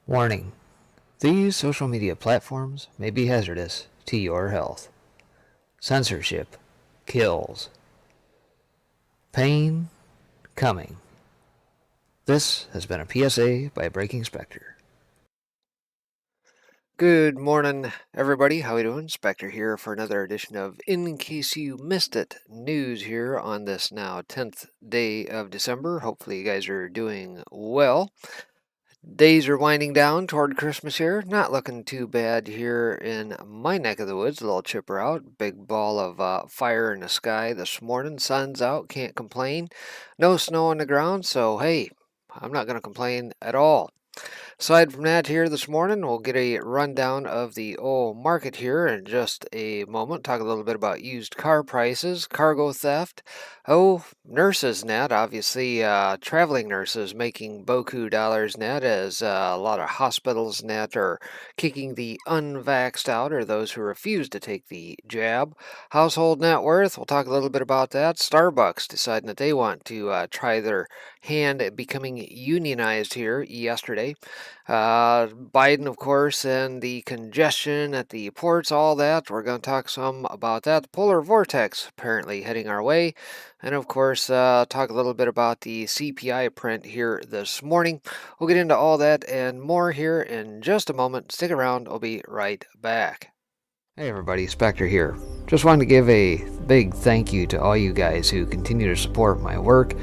Warning: these social media platforms may be hazardous to your health. Censorship kills. Pain coming. This has been a PSA by Breaking Spectre. Good morning, everybody. How we doing? Spectre here for another edition of In Case You Missed It news here on this now 10th day of December. Hopefully you guys are doing well. Days are winding down toward Christmas here. Not looking too bad here in my neck of the woods. A little chipper out. Big ball of fire in the sky this morning. Sun's out. Can't complain. No snow on the ground. So, hey, I'm not going to complain at all. Aside from that, here this morning, we'll get a rundown of the oil market here in just a moment. Talk a little bit about used car prices, cargo theft. Nurses net, obviously traveling nurses making boku dollars net as a lot of hospitals net are kicking the unvaxxed out or those who refuse to take the jab. Household net worth, we'll talk a little bit about that. Starbucks deciding that they want to try their hand at becoming unionized here yesterday. Biden, of course, and the congestion at the ports, all that. We're going to talk some about that. The polar vortex apparently heading our way. And, of course, talk a little bit about the CPI print here this morning. We'll get into all that and more here in just a moment. Stick around. I'll be right back. Hey everybody, Spectre here. Just wanted to give a big thank you to all you guys who continue to support my work.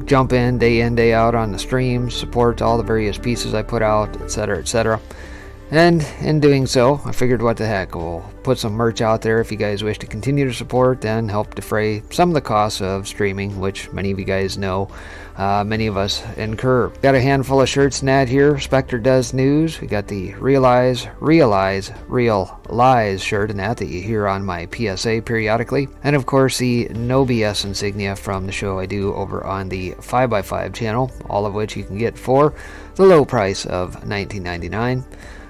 Jump in, day out on the streams, support all the various pieces I put out, etc., etc. And in doing so, I figured what the heck, we'll put some merch out there if you guys wish to continue to support and help defray some of the costs of streaming, which many of you guys know many of us incur. Got a handful of shirts and ad here. Spectre Does News. We got the Realize, Real Lies shirt and that you hear on my PSA periodically. And of course the No BS insignia from the show I do over on the 5x5 channel, all of which you can get for the low price of $19.99.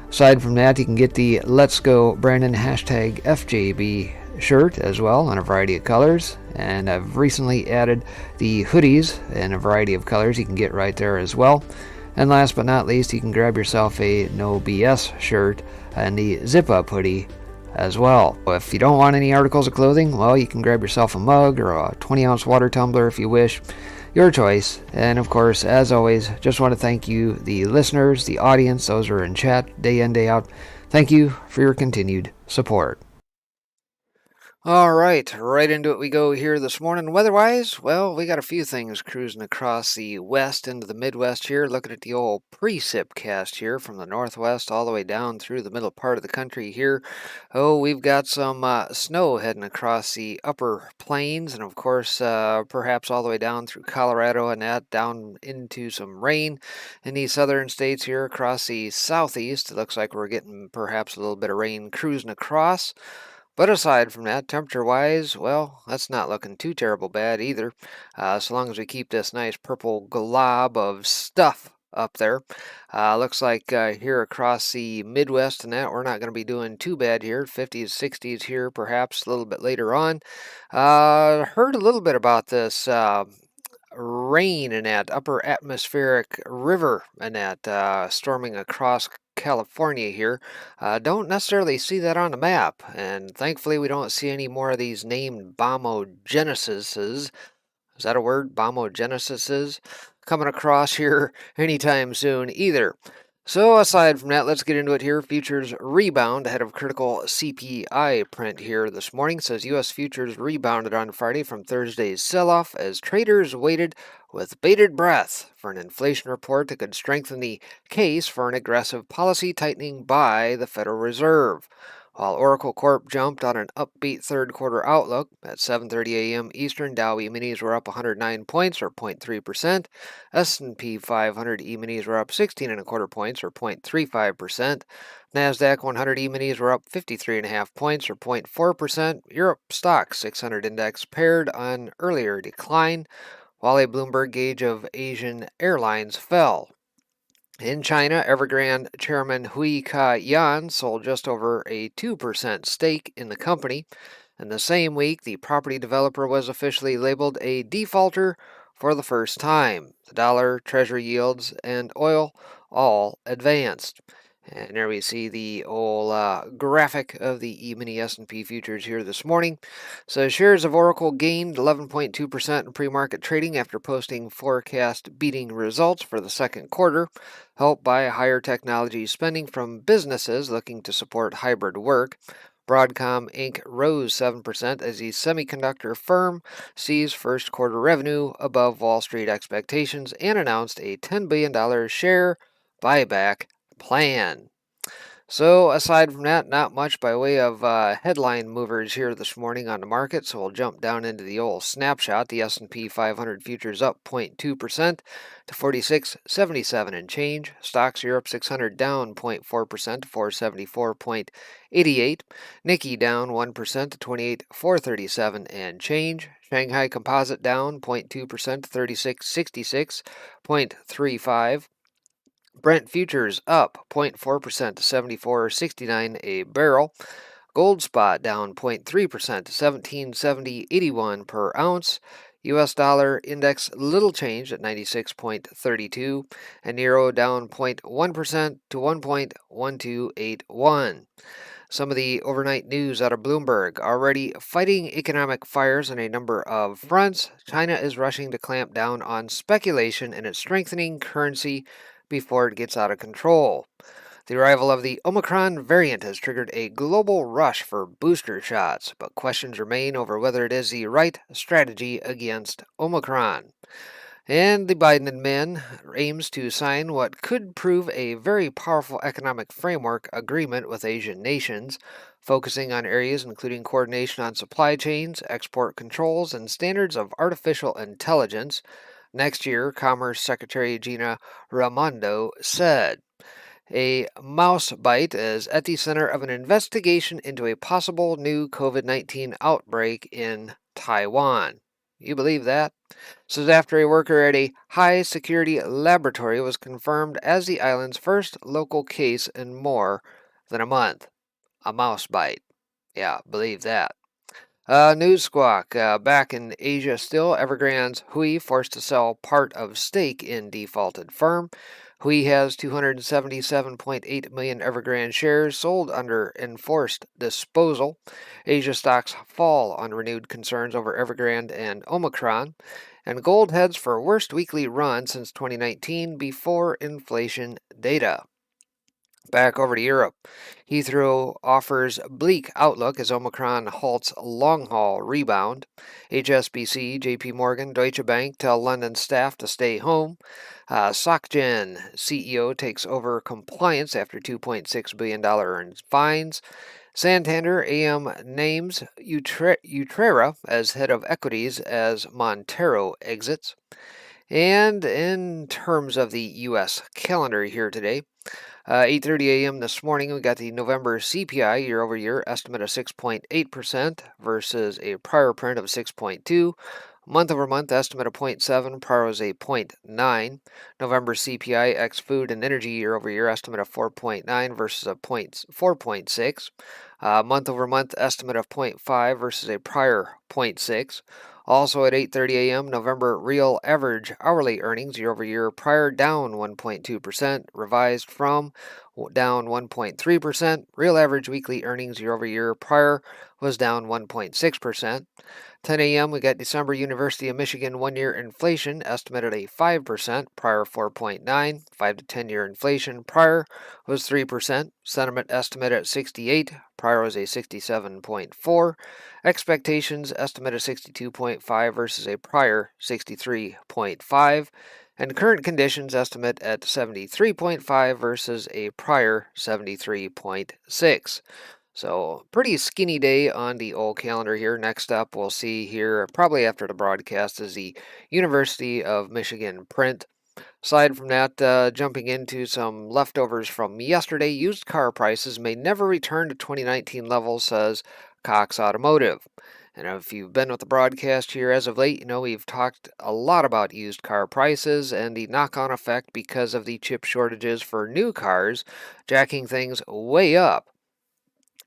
Aside from that, you can get the Let's Go Brandon #FJB shirt as well in a variety of colors. And I've recently added the hoodies in a variety of colors you can get right there as well. And last but not least, you can grab yourself a No BS shirt and the Zip Up hoodie as well. If you don't want any articles of clothing, well, you can grab yourself a mug or a 20-ounce water tumbler if you wish. Your choice. And of course, as always, just want to thank you, the listeners, the audience, those who are in chat day in, day out. Thank you for your continued support. All right into it we go here this morning. Weather-wise, well, we got a few things cruising across the west into the Midwest here. Looking at the old precip cast here from the northwest all the way down through the middle part of the country here. We've got some snow heading across the upper plains, and of course, perhaps all the way down through Colorado and that down into some rain in the southern states here across the southeast. It looks like we're getting perhaps a little bit of rain cruising across. But aside from that, temperature-wise, well, that's not looking too terrible bad either. So long as we keep this nice purple glob of stuff up there. Looks like here across the Midwest and that, we're not going to be doing too bad here. 50s, 60s here, perhaps a little bit later on. Heard a little bit about this rain in that upper atmospheric river and that storming across California here. Don't necessarily see that on the map, and thankfully we don't see any more of these named bombogenesises. Is that a word? Bombogenesises? Coming across here anytime soon either. So aside from that, let's get into it here. Futures rebound ahead of critical CPI print here this morning. It says U.S. futures rebounded on Friday from Thursday's sell-off as traders waited with bated breath for an inflation report that could strengthen the case for an aggressive policy tightening by the Federal Reserve. While Oracle Corp jumped on an upbeat third quarter outlook, at 7:30 a.m. Eastern, Dow E-minis were up 109 points or 0.3%. S&P 500 E-minis were up 16.25 points or 0.35%. Nasdaq 100 E-minis were up 53.5 points or 0.4%. Europe Stoxx 600 index paired on earlier decline, while a Bloomberg gauge of Asian airlines fell. In China, Evergrande chairman Hui Ka-yan sold just over a 2% stake in the company. And the same week, the property developer was officially labeled a defaulter for the first time. The dollar, treasury yields, and oil all advanced. And there we see the old graphic of the E-mini S&P futures here this morning. So shares of Oracle gained 11.2% in pre-market trading after posting forecast-beating results for the second quarter, helped by higher technology spending from businesses looking to support hybrid work. Broadcom Inc. rose 7% as the semiconductor firm sees first quarter revenue above Wall Street expectations and announced a $10 billion share buyback plan. So aside from that, not much by way of headline movers here this morning on the market. So we'll jump down into the old snapshot. The S&P 500 futures up 0.2% to 4677 and change. Stocks Europe 600 down 0.4% to 474.88. Nikkei down 1% to 28,437 and change. Shanghai Composite down 0.2% to 3666.35. Brent futures up 0.4% to 74.69 a barrel. Gold spot down 0.3% to 1770.81 per ounce. US dollar index little change at 96.32, and euro down 0.1% to 1.1281. Some of the overnight news out of Bloomberg: already fighting economic fires on a number of fronts, China is rushing to clamp down on speculation in its strengthening currency before it gets out of control. The arrival of the Omicron variant has triggered a global rush for booster shots, but questions remain over whether it is the right strategy against Omicron. And the Biden admin aims to sign what could prove a very powerful economic framework agreement with Asian nations, focusing on areas including coordination on supply chains, export controls, and standards of artificial intelligence. Next year, Commerce Secretary Gina Raimondo said. A mouse bite is at the center of an investigation into a possible new COVID-19 outbreak in Taiwan. You believe that? This is after a worker at a high-security laboratory was confirmed as the island's first local case in more than a month. A mouse bite. Yeah, believe that. News squawk. Back in Asia still, Evergrande's Hui forced to sell part of stake in defaulted firm. Hui has 277.8 million Evergrande shares sold under enforced disposal. Asia stocks fall on renewed concerns over Evergrande and Omicron. And gold heads for worst weekly run since 2019 before inflation data. Back over to Europe. Heathrow offers bleak outlook as Omicron halts long-haul rebound. HSBC, JP Morgan, Deutsche Bank tell London staff to stay home. SocGen CEO takes over compliance after $2.6 billion in fines. Santander AM names Utrera as head of equities as Montero exits. And in terms of the U.S. calendar here today, 8:30 a.m. this morning, we got the November CPI year-over-year estimate of 6.8% versus a prior print of 6.2. Month-over-month estimate of 0.7, prior was a 0.9. November CPI ex food and energy year-over-year estimate of 4.9 versus a 4.6. Month-over-month estimate of 0.5 versus a prior 0.6. Also at 8:30 a.m., November real average hourly earnings year-over-year prior down 1.2%, revised from down 1.3%. Real average weekly earnings year-over-year prior was down 1.6%. 10 a.m., we got December University of Michigan 1-year inflation estimated at 5%, prior 4.9. 5 to 10-year inflation prior was 3%. Sentiment estimate at 68, prior was a 67.4. Expectations estimate of 62.5 versus a prior 63.5. And current conditions estimate at 73.5 versus a prior 73.6. So, pretty skinny day on the old calendar here. Next up, we'll see here, probably after the broadcast, is the University of Michigan print. Aside from that, jumping into some leftovers from yesterday, used car prices may never return to 2019 levels, says Cox Automotive. And if you've been with the broadcast here as of late, you know we've talked a lot about used car prices and the knock-on effect because of the chip shortages for new cars, jacking things way up.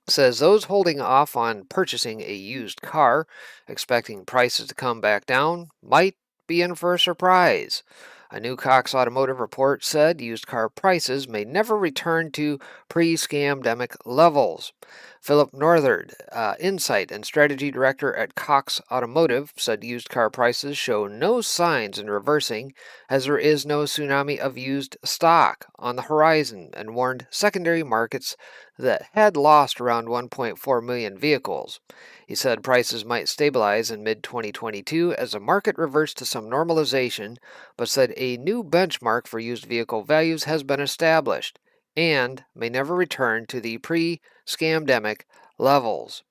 Says those holding off on purchasing a used car, expecting prices to come back down, might be in for a surprise. A new Cox Automotive report said used car prices may never return to pre-scamdemic levels. Philip Northard, Insight and Strategy Director at Cox Automotive, said used car prices show no signs in reversing as there is no tsunami of used stock on the horizon, and warned secondary markets that had lost around 1.4 million vehicles. He said prices might stabilize in mid-2022 as the market reverts to some normalization, but said a new benchmark for used vehicle values has been established and may never return to the pre-scamdemic levels.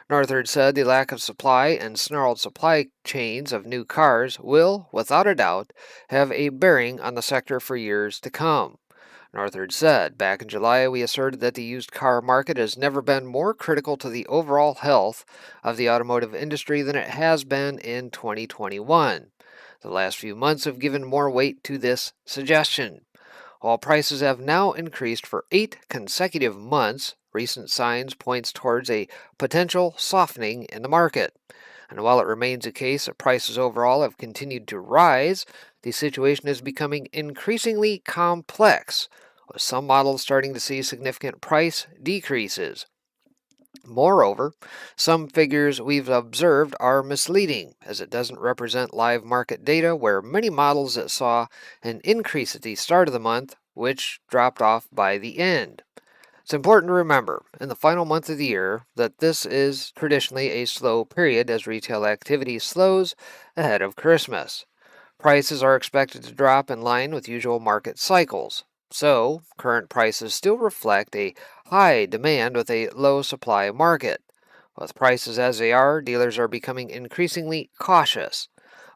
Northard said the lack of supply and snarled supply chains of new cars will, without a doubt, have a bearing on the sector for years to come. Northard said, back in July, we asserted that the used car market has never been more critical to the overall health of the automotive industry than it has been in 2021. The last few months have given more weight to this suggestion. While prices have now increased for 8 consecutive months, recent signs points towards a potential softening in the market. And while it remains a case that prices overall have continued to rise, the situation is becoming increasingly complex, with some models starting to see significant price decreases. Moreover, some figures we've observed are misleading, as it doesn't represent live market data where many models that saw an increase at the start of the month, which dropped off by the end. It's important to remember, in the final month of the year, that this is traditionally a slow period as retail activity slows ahead of Christmas. Prices are expected to drop in line with usual market cycles. So, current prices still reflect a high demand with a low supply market. With prices as they are, dealers are becoming increasingly cautious.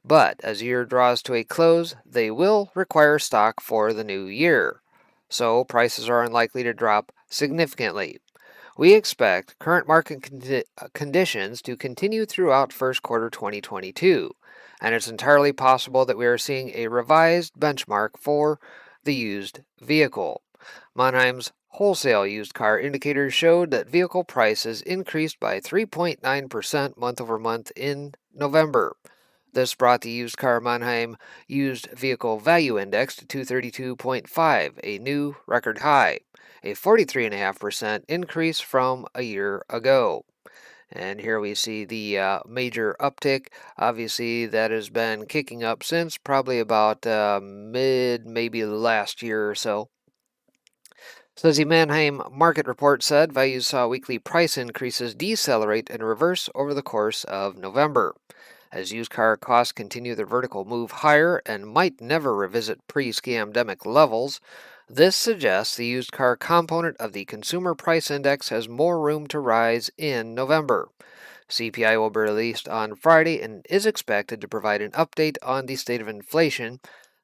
But as the year draws to a close, they will require stock for the new year. So, prices are unlikely to drop significantly. We expect current market conditions to continue throughout first quarter 2022, and it's entirely possible that we are seeing a revised benchmark for the used vehicle. Mannheim's wholesale used car indicators showed that vehicle prices increased by 3.9% month over month in November. This brought the used car Mannheim Used Vehicle Value Index to 232.5, a new record high, a 43.5% increase from a year ago. And here we see the major uptick. Obviously, that has been kicking up since probably about maybe last year or so. Says the Mannheim Market Report said values saw weekly price increases decelerate and reverse over the course of November. As used car costs continue their vertical move higher and might never revisit pre-scamdemic levels, this suggests the used car component of the Consumer Price Index has more room to rise in November. CPI will be released on Friday and is expected to provide an update on the state of inflation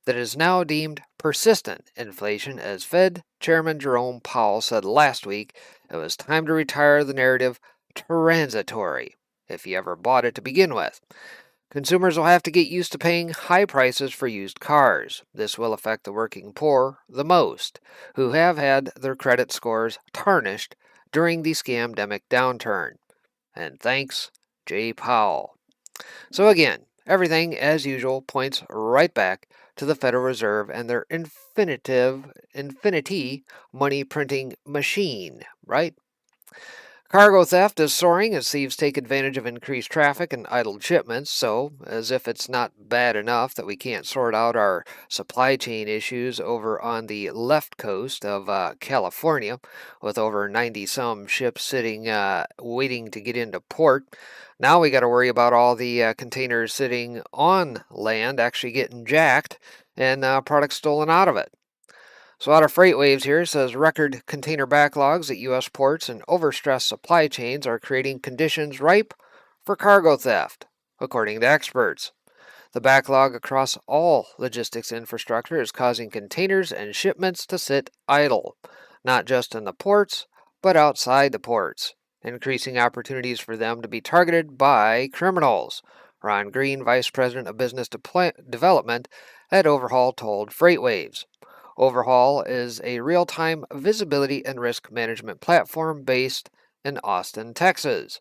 that is now deemed persistent inflation, as Fed Chairman Jerome Powell said last week it was time to retire the narrative transitory, if he ever bought it to begin with. Consumers will have to get used to paying high prices for used cars. This will affect the working poor the most, who have had their credit scores tarnished during the scamdemic downturn. And thanks, Jay Powell. So again, everything, as usual, points right back to the Federal Reserve and their infinity money printing machine, right? Cargo theft is soaring as thieves take advantage of increased traffic and idled shipments, so, as if it's not bad enough that we can't sort out our supply chain issues over on the left coast of California, with over 90-some ships sitting waiting to get into port, now we got to worry about all the containers sitting on land actually getting jacked and products stolen out of it. So out of Freight Waves here says record container backlogs at U.S. ports and overstressed supply chains are creating conditions ripe for cargo theft, according to experts. The backlog across all logistics infrastructure is causing containers and shipments to sit idle, not just in the ports, but outside the ports, increasing opportunities for them to be targeted by criminals. Ron Green, Vice President of Business Development at Overhaul, told Freight Waves. Overhaul is a real-time visibility and risk management platform based in Austin, Texas.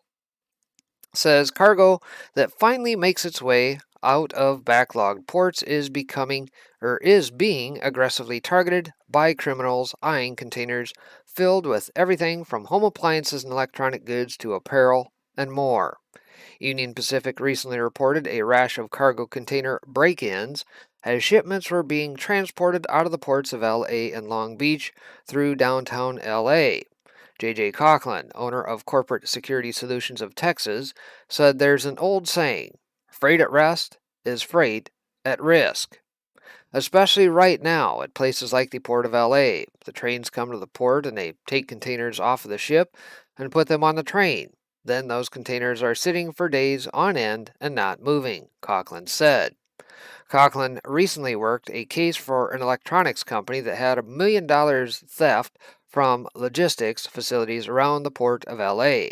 Says cargo that finally makes its way out of backlogged ports is being aggressively targeted by criminals eyeing containers filled with everything from home appliances and electronic goods to apparel and more. Union Pacific recently reported a rash of cargo container break-ins as shipments were being transported out of the ports of LA and Long Beach through downtown LA. J.J. Coughlin, owner of Corporate Security Solutions of Texas, said there's an old saying, freight at rest is freight at risk. Especially right now at places like the Port of LA. The trains come to the port and they take containers off of the ship and put them on the train. Then those containers are sitting for days on end and not moving, Coughlin said. Coughlin recently worked a case for an electronics company that had $1 million theft from logistics facilities around the Port of LA.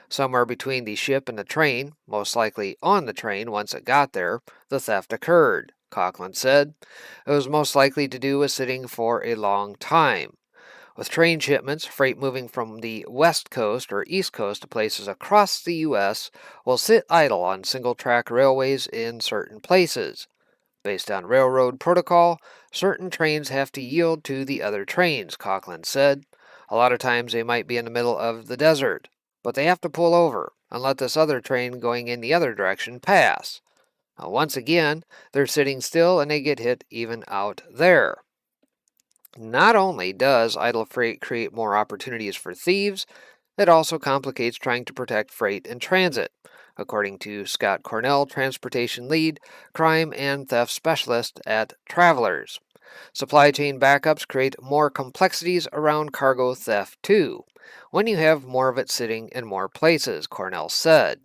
Somewhere between the ship and the train, most likely on the train once it got there, the theft occurred, Coughlin said. It was most likely to do with sitting for a long time. With train shipments, freight moving from the West Coast or East Coast to places across the U.S. will sit idle on single-track railways in certain places. Based on railroad protocol, certain trains have to yield to the other trains, Coughlin said. A lot of times they might be in the middle of the desert, but they have to pull over and let this other train going in the other direction pass. Now, once again, they're sitting still and they get hit even out there. Not only does idle freight create more opportunities for thieves, it also complicates trying to protect freight in transit, according to Scott Cornell, transportation lead, crime and theft specialist at Travelers. Supply chain backups create more complexities around cargo theft too, when you have more of it sitting in more places, Cornell said.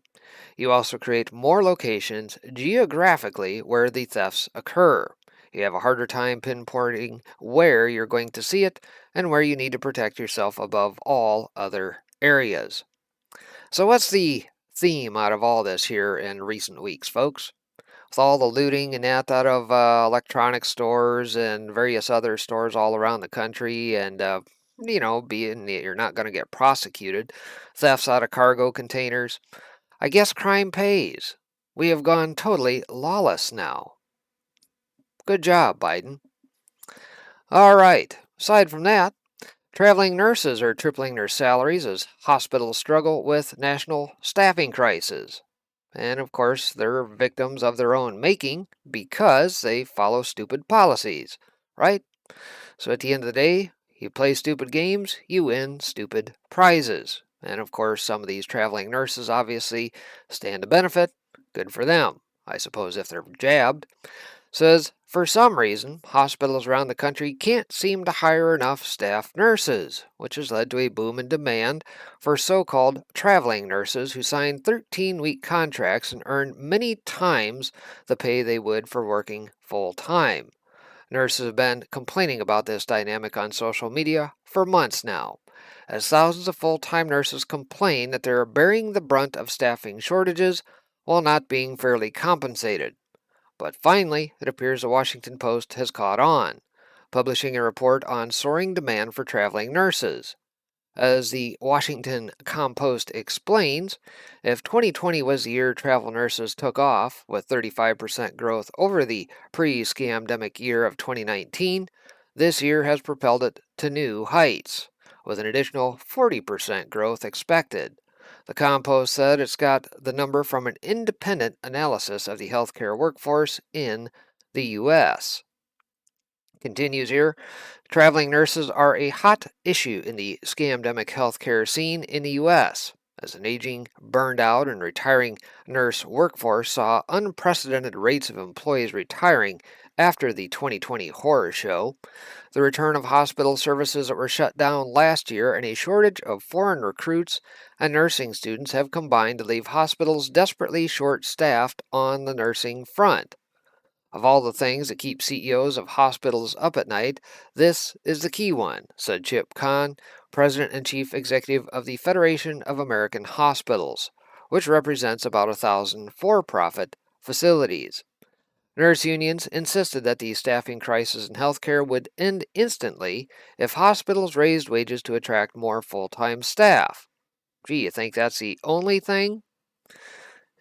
You also create more locations geographically where the thefts occur. You have a harder time pinpointing where you're going to see it and where you need to protect yourself above all other areas. So what's the theme out of all this here in recent weeks, folks? With all the looting and that out of electronic stores and various other stores all around the country and, being that you're not going to get prosecuted, thefts out of cargo containers, I guess crime pays. We have gone totally lawless now. Good job, Biden. All right. Aside from that, traveling nurses are tripling their salaries as hospitals struggle with national staffing crisis. And of course, they're victims of their own making because they follow stupid policies, right? So at the end of the day, you play stupid games, you win stupid prizes. And of course, some of these traveling nurses obviously stand to benefit. Good for them, I suppose, if they're jabbed. Says, for some reason, hospitals around the country can't seem to hire enough staff nurses, which has led to a boom in demand for so-called traveling nurses who sign 13-week contracts and earn many times the pay they would for working full-time. Nurses have been complaining about this dynamic on social media for months now, as thousands of full-time nurses complain that they are bearing the brunt of staffing shortages while not being fairly compensated. But finally, it appears the Washington Post has caught on, publishing a report on soaring demand for traveling nurses. As the Washington Compost explains, if 2020 was the year travel nurses took off, with 35% growth over the pre-scamdemic year of 2019, this year has propelled it to new heights, with an additional 40% growth expected. The Compost said it's got the number from an independent analysis of the healthcare workforce in the U.S. Continues here, traveling nurses are a hot issue in the scamdemic healthcare scene in the U.S., as an aging, burned out, and retiring nurse workforce saw unprecedented rates of employees retiring after the 2020 horror show. The return of hospital services that were shut down last year and a shortage of foreign recruits and nursing students have combined to leave hospitals desperately short-staffed on the nursing front. Of all the things that keep CEOs of hospitals up at night, this is the key one, said Chip Kahn, President and Chief Executive of the Federation of American Hospitals, which represents about 1,000 for-profit facilities. Nurse unions insisted that the staffing crisis in healthcare would end instantly if hospitals raised wages to attract more full-time staff. Gee, you think that's the only thing?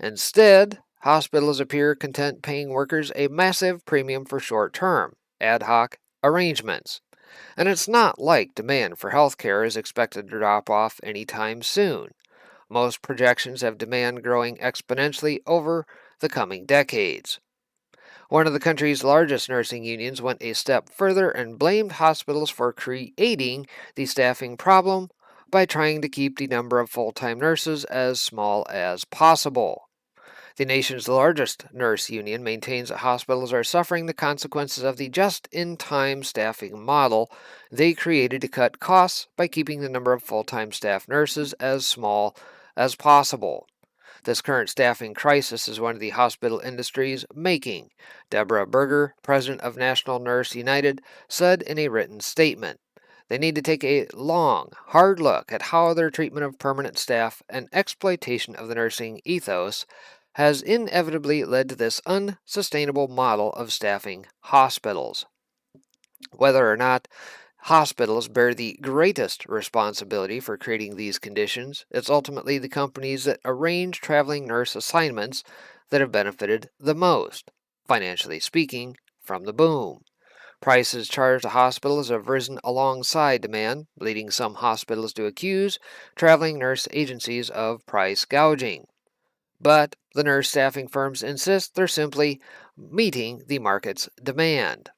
Instead, hospitals appear content paying workers a massive premium for short-term, ad hoc arrangements. And it's not like demand for healthcare is expected to drop off anytime soon. Most projections have demand growing exponentially over the coming decades. One of the country's largest nursing unions went a step further and blamed hospitals for creating the staffing problem by trying to keep the number of full-time nurses as small as possible. The nation's largest nurse union maintains that hospitals are suffering the consequences of the just-in-time staffing model they created to cut costs by keeping the number of full-time staff nurses as small as possible. This current staffing crisis is one of the hospital industry's making, Deborah Berger, president of National Nurse United, said in a written statement. They need to take a long, hard look at how their treatment of permanent staff and exploitation of the nursing ethos has inevitably led to this unsustainable model of staffing hospitals. Whether or not hospitals bear the greatest responsibility for creating these conditions, it's ultimately the companies that arrange traveling nurse assignments that have benefited the most, financially speaking, from the boom. Prices charged to hospitals have risen alongside demand, leading some hospitals to accuse traveling nurse agencies of price gouging. But the nurse staffing firms insist they're simply meeting the market's demand.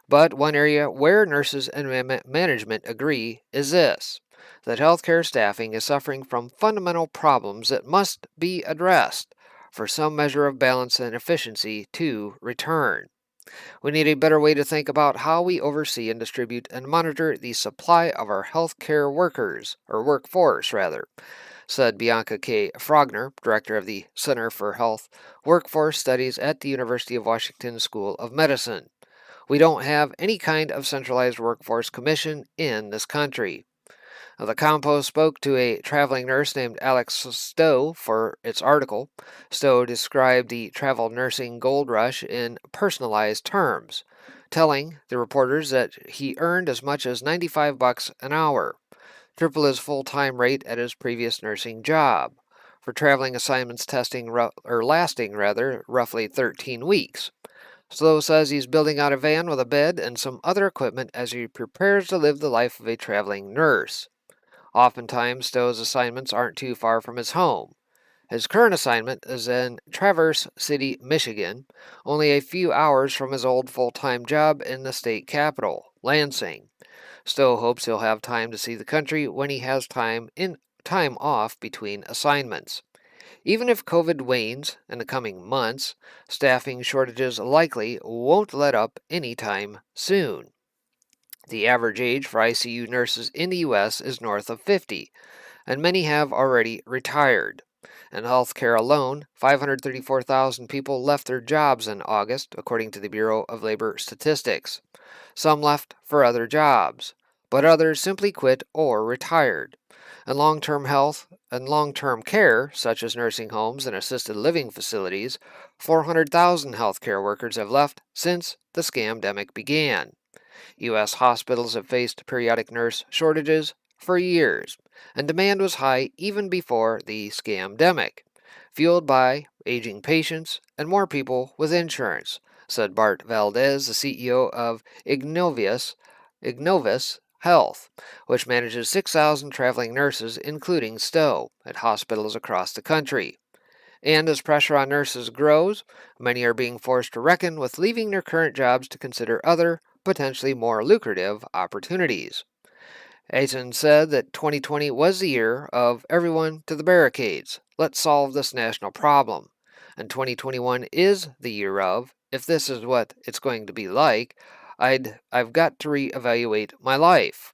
But one area where nurses and management agree is this, that healthcare staffing is suffering from fundamental problems that must be addressed for some measure of balance and efficiency to return. We need a better way to think about how we oversee and distribute and monitor the supply of our healthcare workforce, said Bianca K. Frogner, director of the Center for Health Workforce Studies at the University of Washington School of Medicine. We don't have any kind of centralized workforce commission in this country. The Compost spoke to a traveling nurse named Alex Stowe for its article. Stowe described the travel nursing gold rush in personalized terms, telling the reporters that he earned as much as $95 an hour, triple his full-time rate at his previous nursing job, for traveling assignments lasting roughly 13 weeks. Stowe says he's building out a van with a bed and some other equipment as he prepares to live the life of a traveling nurse. Oftentimes, Stowe's assignments aren't too far from his home. His current assignment is in Traverse City, Michigan, only a few hours from his old full-time job in the state capital, Lansing. Stowe hopes he'll have time to see the country when he has time off between assignments. Even if COVID wanes in the coming months, staffing shortages likely won't let up anytime soon. The average age for ICU nurses in the U.S. is north of 50, and many have already retired. In healthcare alone, 534,000 people left their jobs in August, according to the Bureau of Labor Statistics. Some left for other jobs, but others simply quit or retired. In long-term health and long-term care, such as nursing homes and assisted living facilities, 400,000 healthcare workers have left since the scamdemic began. U.S. hospitals have faced periodic nurse shortages for years, and demand was high even before the scamdemic, fueled by aging patients and more people with insurance, said Bart Valdez, the CEO of Ignovis Health, which manages 6,000 traveling nurses, including Stowe, at hospitals across the country. And as pressure on nurses grows, many are being forced to reckon with leaving their current jobs to consider other, potentially more lucrative opportunities. Aiton said that 2020 was the year of everyone to the barricades. Let's solve this national problem. And 2021 is the year of, if this is what it's going to be like, I've got to reevaluate my life.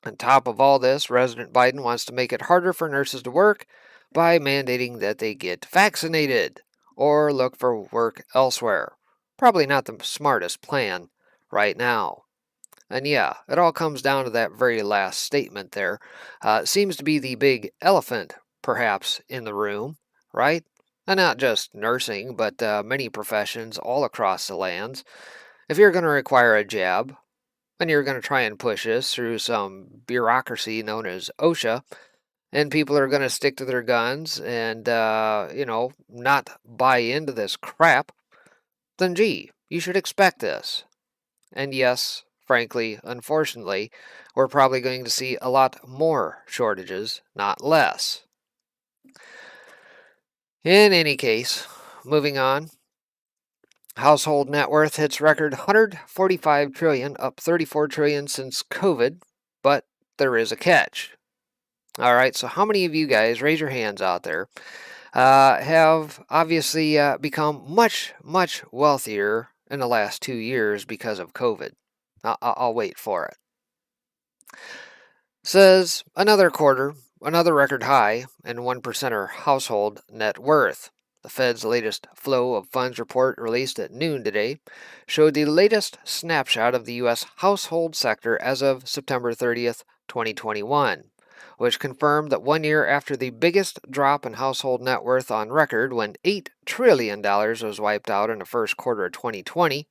On top of all this, President Biden wants to make it harder for nurses to work by mandating that they get vaccinated or look for work elsewhere. Probably not the smartest plan right now. And yeah, it all comes down to that very last statement there. Seems to be the big elephant, perhaps, in the room, right? And not just nursing, but many professions all across the lands. If you're going to require a jab, and you're going to try and push this through some bureaucracy known as OSHA, and people are going to stick to their guns and, not buy into this crap, then gee, you should expect this. And yes, frankly, unfortunately, we're probably going to see a lot more shortages, not less. In any case, moving on. Household net worth hits record 145 trillion, up 34 trillion since COVID, but there is a catch. All right, so how many of you guys, raise your hands out there, have obviously become much, much wealthier in the last 2 years because of COVID? I'll wait for it. Says another quarter, another record high in 1%er household net worth. The Fed's latest flow of funds report released at noon today showed the latest snapshot of the U.S. household sector as of September 30th, 2021, which confirmed that 1 year after the biggest drop in household net worth on record, when $8 trillion was wiped out in the first quarter of 2020,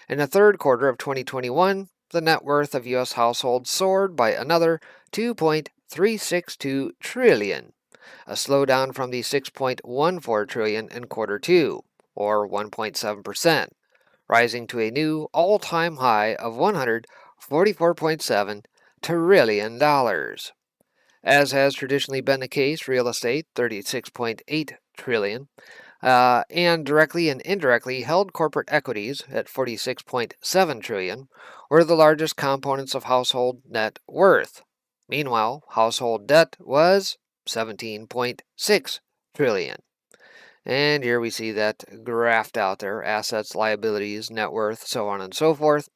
in the third quarter of 2021, the net worth of U.S. households soared by another $2.362 trillion, a slowdown from the $6.14 trillion in quarter two, or 1.7%, rising to a new all-time high of $144.7 trillion. As has traditionally been the case, real estate, $36.8 trillion, and directly and indirectly held corporate equities at $46.7 trillion were the largest components of household net worth. Meanwhile, household debt was $17.6 trillion. And here we see that graphed out there: assets, liabilities, net worth, so on and so forth.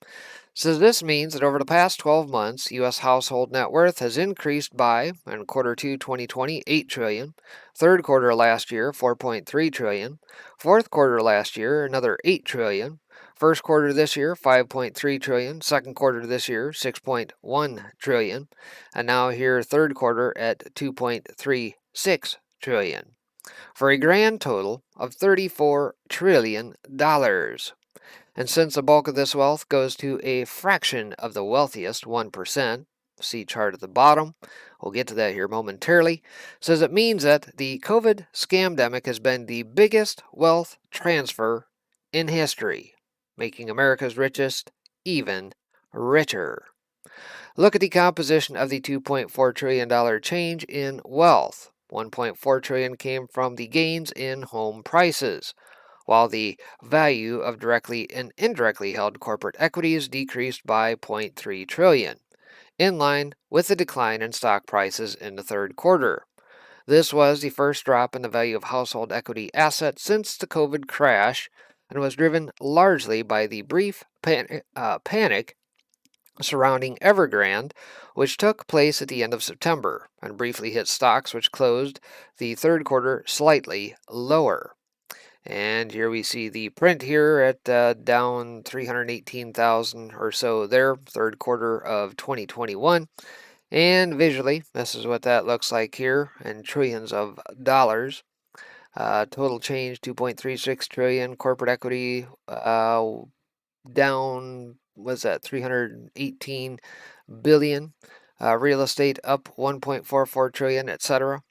So this means that over the past 12 months, U.S. household net worth has increased by, in quarter two 2020, $8 trillion, third quarter last year, $4.3 trillion, fourth quarter last year, another $8 trillion, first quarter this year, $5.3 trillion, second quarter this year, $6.1 trillion, and now here third quarter at $2.36 trillion, for a grand total of $34 trillion. And since the bulk of this wealth goes to a fraction of the wealthiest 1%, see chart at the bottom, we'll get to that here momentarily, says it means that the COVID scamdemic has been the biggest wealth transfer in history, making America's richest even richer. Look at the composition of the $2.4 trillion change in wealth. $1.4 trillion came from the gains in home prices, while the value of directly and indirectly held corporate equities decreased by $0.3 trillion, in line with the decline in stock prices in the third quarter. This was the first drop in the value of household equity assets since the COVID crash, and was driven largely by the brief panic surrounding Evergrande, which took place at the end of September, and briefly hit stocks which closed the third quarter slightly lower. And here we see the print here at down 318,000 or so there, third quarter of 2021. And visually, this is what that looks like here in trillions of dollars. Total change 2.36 trillion. Corporate equity down, was that 318 billion. Real estate up 1.44 trillion, etc.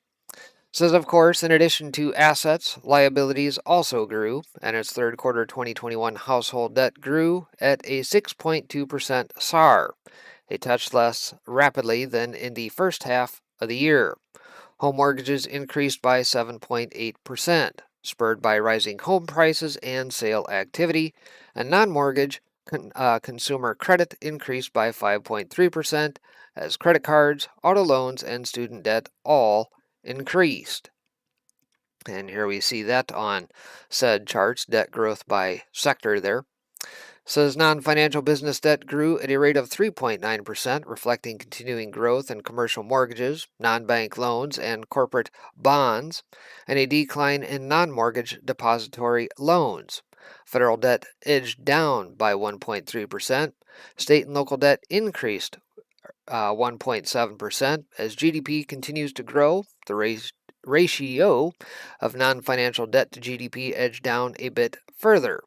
Says, of course, in addition to assets, liabilities also grew, and its third quarter 2021 household debt grew at a 6.2% SAR, a touch less rapidly than in the first half of the year. Home mortgages increased by 7.8%, spurred by rising home prices and sale activity, and non-mortgage consumer credit increased by 5.3%, as credit cards, auto loans, and student debt all increased. And here we see that on said charts, debt growth by sector there. Says non-financial business debt grew at a rate of 3.9%, reflecting continuing growth in commercial mortgages, non-bank loans, and corporate bonds, and a decline in non-mortgage depository loans. Federal debt edged down by 1.3%. State and local debt increased 1.7%. As GDP continues to grow, the ratio of non-financial debt to GDP edged down a bit further.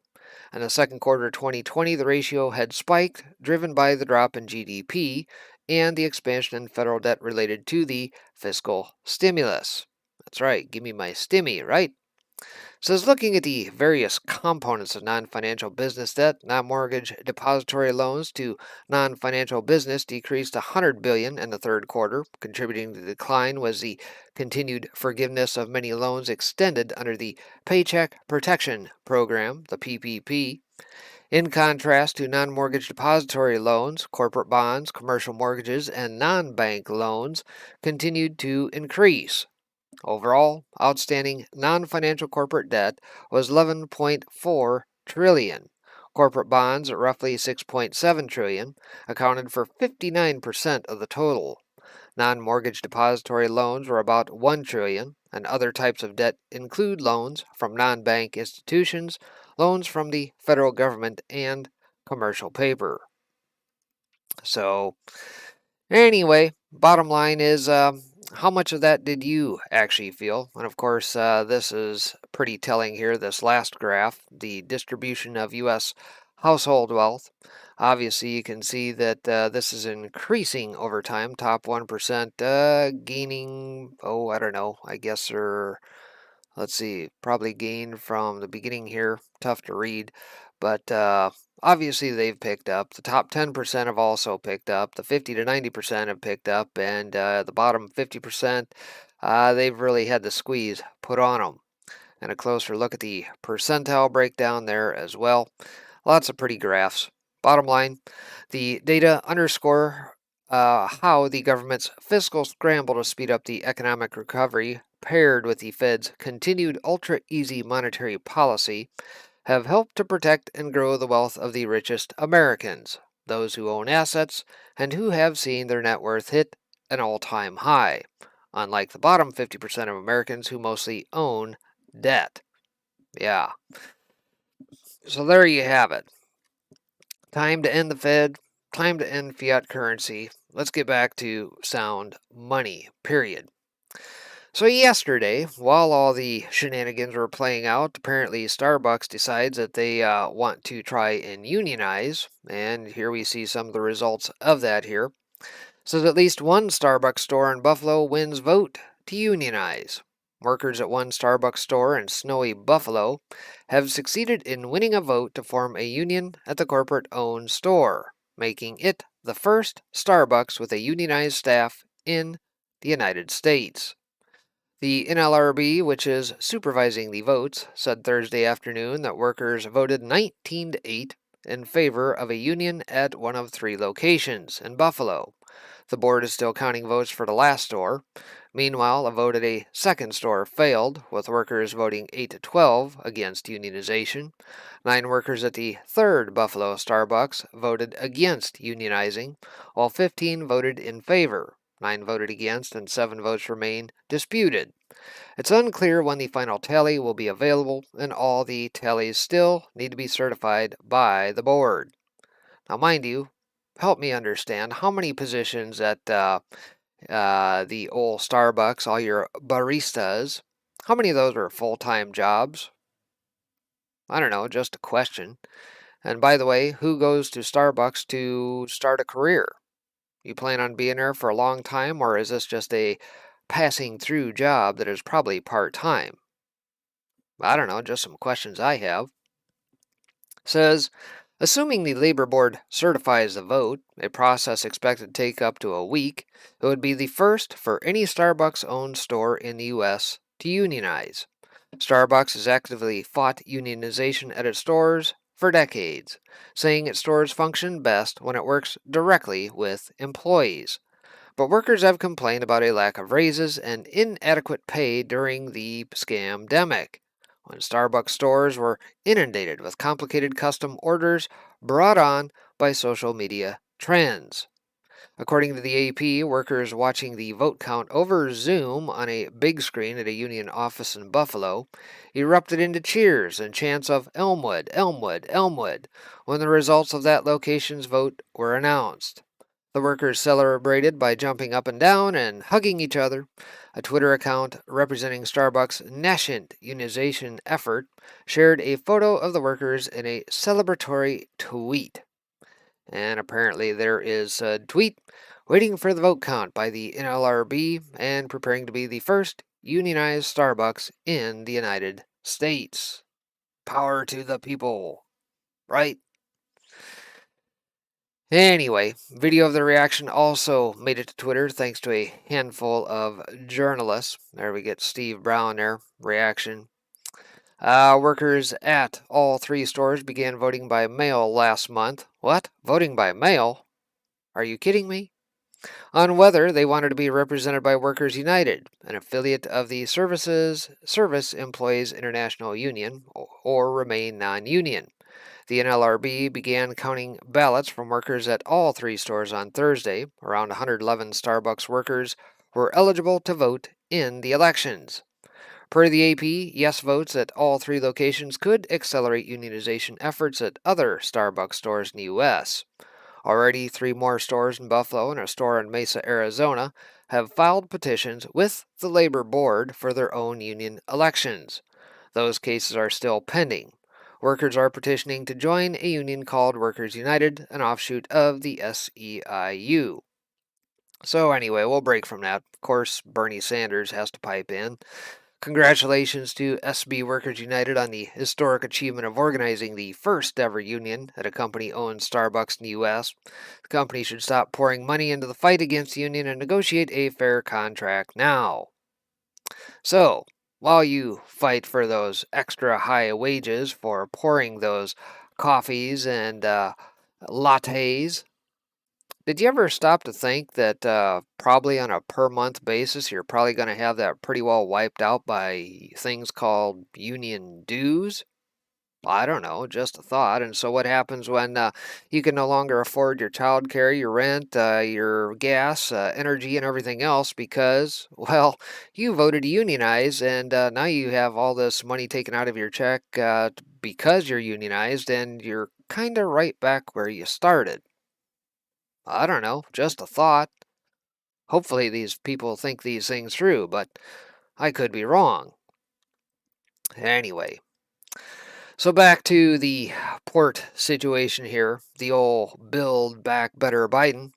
In the second quarter of 2020, the ratio had spiked, driven by the drop in GDP, and the expansion in federal debt related to the fiscal stimulus. That's right, give me my stimmy, right? Says looking at the various components of non-financial business debt, non-mortgage depository loans to non-financial business decreased $100 billion in the third quarter. Contributing to the decline was the continued forgiveness of many loans extended under the Paycheck Protection Program, the PPP. In contrast to non-mortgage depository loans, corporate bonds, commercial mortgages, and non-bank loans continued to increase. Overall, outstanding non-financial corporate debt was 11.4 trillion. Corporate bonds at roughly 6.7 trillion accounted for 59% of the total. Non-mortgage depository loans were about 1 trillion, and other types of debt include loans from non-bank institutions, loans from the federal government, and commercial paper. So, anyway, bottom line is how much of that did you actually feel? And of course, this is pretty telling here, this last graph, the distribution of U.S. household wealth. Obviously, you can see that this is increasing over time. Top 1% gaining, I don't know, I guess, or let's see, probably gained from the beginning here. Tough to read, but obviously they've picked up. The top 10% have also picked up. The 50 to 90% have picked up, and the bottom 50%, they've really had the squeeze put on them. And a closer look at the percentile breakdown there as well. Lots of pretty graphs. Bottom line, the data underscore how the government's fiscal scramble to speed up the economic recovery, paired with the Fed's continued ultra-easy monetary policy, have helped to protect and grow the wealth of the richest Americans, those who own assets and who have seen their net worth hit an all-time high, unlike the bottom 50% of Americans who mostly own debt. Yeah. So there you have it. Time to end the Fed. Time to end fiat currency. Let's get back to sound money, period. So yesterday, while all the shenanigans were playing out, apparently Starbucks decides that they want to try and unionize, and here we see some of the results of that here. So at least one Starbucks store in Buffalo wins vote to unionize. Workers at one Starbucks store in snowy Buffalo have succeeded in winning a vote to form a union at the corporate-owned store, making it the first Starbucks with a unionized staff in the United States. The NLRB, which is supervising the votes, said Thursday afternoon that workers voted 19 to 8 in favor of a union at one of 3 locations in Buffalo. The board is still counting votes for the last store. Meanwhile, a vote at a second store failed, with workers voting 8 to 12 against unionization. 9 workers at the third Buffalo Starbucks voted against unionizing, while 15 voted in favor. 9 voted against, and 7 votes remain disputed. It's unclear when the final tally will be available, and all the tallies still need to be certified by the board. Now, mind you, help me understand how many positions at the old Starbucks, all your baristas, how many of those are full-time jobs? I don't know, just a question. And by the way, who goes to Starbucks to start a career? You plan on being there for a long time, or is this just a passing through job that is probably part-time? I don't know, just some questions I have. Says, assuming the Labor Board certifies the vote, a process expected to take up to a week, it would be the first for any Starbucks-owned store in the U.S. to unionize. Starbucks has actively fought unionization at its stores for decades, saying its stores function best when it works directly with employees. But workers have complained about a lack of raises and inadequate pay during the scamdemic, when Starbucks stores were inundated with complicated custom orders brought on by social media trends. According to the AP, workers watching the vote count over Zoom on a big screen at a union office in Buffalo erupted into cheers and chants of Elmwood, Elmwood, Elmwood when the results of that location's vote were announced. The workers celebrated by jumping up and down and hugging each other. A Twitter account representing Starbucks' nascent unionization effort shared a photo of the workers in a celebratory tweet. And apparently there is a tweet waiting for the vote count by the NLRB and preparing to be the first unionized Starbucks in the United States. Power to the people, right? Anyway, video of the reaction also made it to Twitter thanks to a handful of journalists. There we get Steve Brown there, reaction. Workers at all three stores began voting by mail last month. What? Voting by mail? Are you kidding me? On whether they wanted to be represented by Workers United, an affiliate of the Service Employees International Union, or remain non-union. The NLRB began counting ballots from workers at all three stores on Thursday. Around 111 Starbucks workers were eligible to vote in the elections. Per the AP, yes votes at all three locations could accelerate unionization efforts at other Starbucks stores in the U.S. Already, 3 more stores in Buffalo and a store in Mesa, Arizona, have filed petitions with the Labor Board for their own union elections. Those cases are still pending. Workers are petitioning to join a union called Workers United, an offshoot of the SEIU. So anyway, we'll break from that. Of course, Bernie Sanders has to pipe in. Congratulations to SB Workers United on the historic achievement of organizing the first ever union at a company-owned Starbucks in the U.S. The company should stop pouring money into the fight against the union and negotiate a fair contract now. So, while you fight for those extra high wages for pouring those coffees and lattes, did you ever stop to think that probably on a per month basis, you're probably going to have that pretty well wiped out by things called union dues? I don't know, just a thought. And so, what happens when you can no longer afford your child care, your rent, your gas, energy, and everything else because, well, you voted to unionize, and now you have all this money taken out of your check because you're unionized, and you're kind of right back where you started. I don't know, just a thought. Hopefully, these people think these things through, but I could be wrong. Anyway. So back to the port situation here, the old Build Back Better Biden.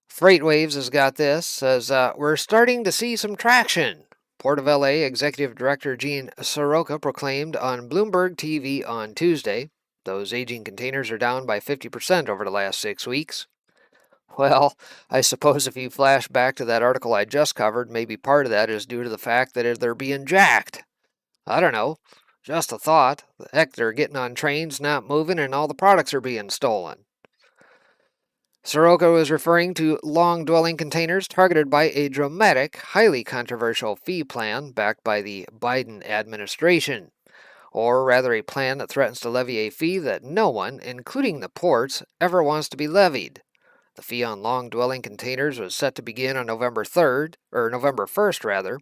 FreightWaves has got this, says, we're starting to see some traction. Port of LA Executive Director Gene Soroka proclaimed on Bloomberg TV on Tuesday. Those aging containers are down by 50% over the last 6 weeks. Well, I suppose if you flash back to that article I just covered, maybe part of that is due to the fact that they're being jacked. I don't know. Just a thought. Heck, they're getting on trains, not moving, and all the products are being stolen. Soroka was referring to long-dwelling containers targeted by a dramatic, highly controversial fee plan backed by the Biden administration. Or rather, a plan that threatens to levy a fee that no one, including the ports, ever wants to be levied. The fee on long-dwelling containers was set to begin on November 1st rather,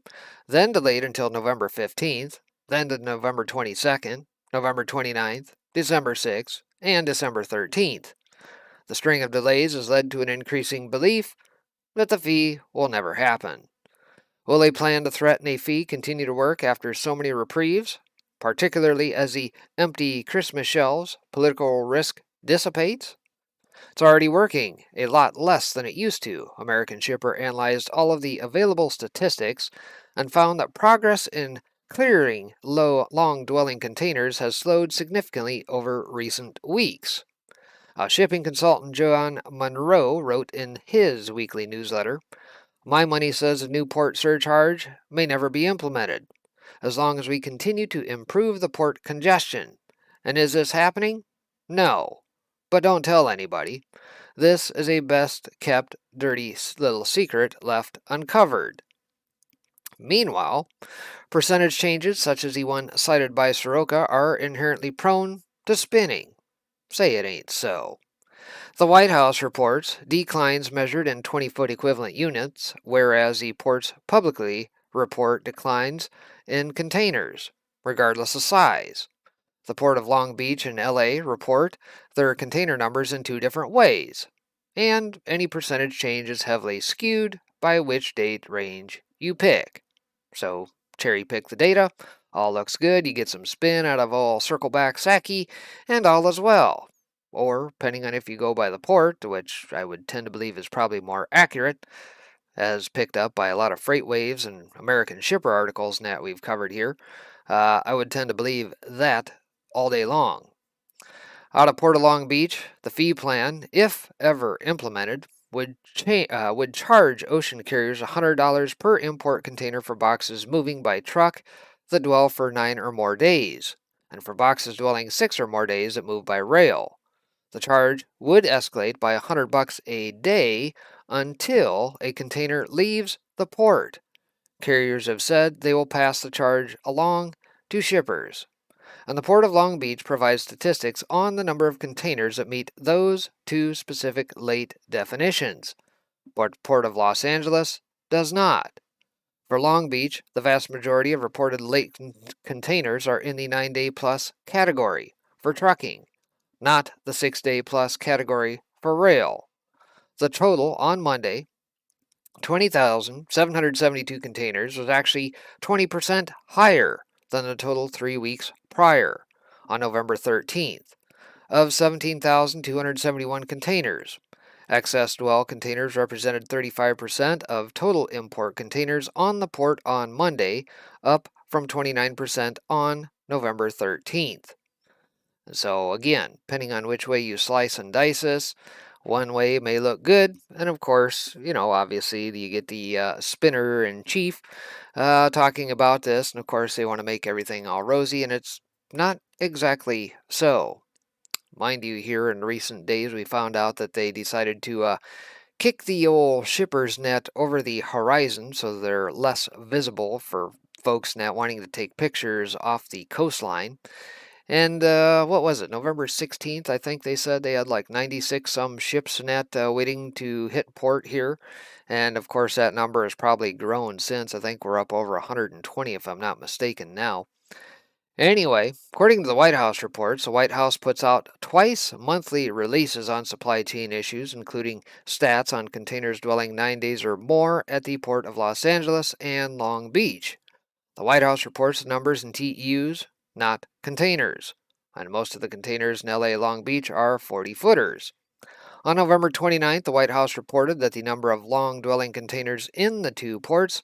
then delayed until November 15th, then to November 22nd, November 29th, December 6th, and December 13th. The string of delays has led to an increasing belief that the fee will never happen. Will a plan to threaten a fee continue to work after so many reprieves, particularly as the empty Christmas shelves political risk dissipates? It's already working, a lot less than it used to. American Shipper analyzed all of the available statistics and found that progress in clearing long-dwelling containers has slowed significantly over recent weeks. Shipping consultant John Monroe wrote in his weekly newsletter, "My money says a new port surcharge may never be implemented, as long as we continue to improve the port congestion. And is this happening? No. But don't tell anybody. This is a best-kept, dirty little secret left uncovered." Meanwhile, percentage changes such as the one cited by Soroka are inherently prone to spinning. Say it ain't so. The White House reports declines measured in 20-foot equivalent units, whereas the ports publicly report declines in containers, regardless of size. The Port of Long Beach and LA report their container numbers in 2 different ways, and any percentage change is heavily skewed by which date range you pick. So, cherry pick the data, all looks good, you get some spin out of all circleback Saki, and all is well. or depending on if you go by the port, which I would tend to believe is probably more accurate, as picked up by a lot of freight waves and American shipper articles that we've covered here, I would tend to believe that all day long. Out of Port of Long Beach, the fee plan, if ever implemented, would charge ocean carriers $100 per import container for boxes moving by truck that dwell for 9 or more days, and for boxes dwelling 6 or more days that move by rail. The charge would escalate by $100 a day until a container leaves the port. Carriers have said they will pass the charge along to shippers. And the Port of Long Beach provides statistics on the number of containers that meet those two specific late definitions. But Port of Los Angeles does not. For Long Beach, the vast majority of reported late containers are in the 9-day plus category for trucking, not the 6-day plus category for rail. The total on Monday, 20,772 containers, was actually 20% higher than the total 3 weeks prior, on November 13th, of 17,271 containers. Excess dwell containers represented 35% of total import containers on the port on Monday, up from 29% on November 13th. So again, depending on which way you slice and dice this, one way may look good, and of course, obviously you get the spinner in chief talking about this, and of course they want to make everything all rosy, and it's not exactly so. Mind you, here in recent days we found out that they decided to kick the old shipper's net over the horizon so they're less visible for folks not wanting to take pictures off the coastline. And what was it, November 16th, I think they said they had like 96 some ships net waiting to hit port here. And of course that number has probably grown since. I think we're up over 120 if I'm not mistaken now. Anyway, according to the White House reports, the White House puts out twice monthly releases on supply chain issues, including stats on containers dwelling 9 days or more at the Port of Los Angeles and Long Beach. The White House reports the numbers in TEUs, not containers, and most of the containers in LA Long Beach are 40-footers. On November 29th, the White House reported that the number of long-dwelling containers in the two ports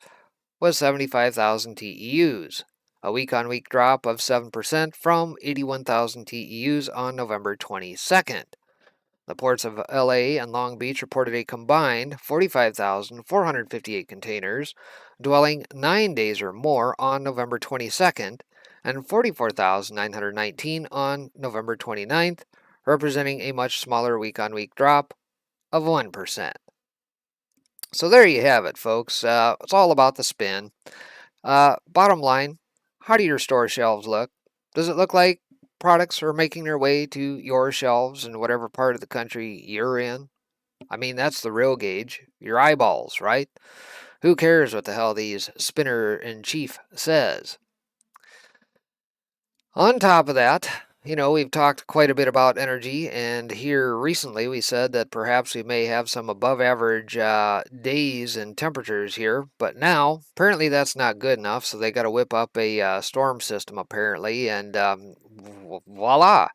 was 75,000 TEUs, a week-on-week drop of 7% from 81,000 TEUs on November 22nd. The ports of LA and Long Beach reported a combined 45,458 containers dwelling 9 days or more on November 22nd and 44,919 on November 29th, representing a much smaller week-on-week drop of 1%. So there you have it, folks. It's all about the spin. Bottom line, how do your store shelves look? Does it look like products are making their way to your shelves in whatever part of the country you're in? I mean, that's the real gauge. Your eyeballs, right? Who cares what the hell these spinner-in-chief says? On top of that, we've talked quite a bit about energy, and here recently we said that perhaps we may have some above average days and temperatures here, but now apparently that's not good enough, so they got to whip up a storm system apparently, and voila,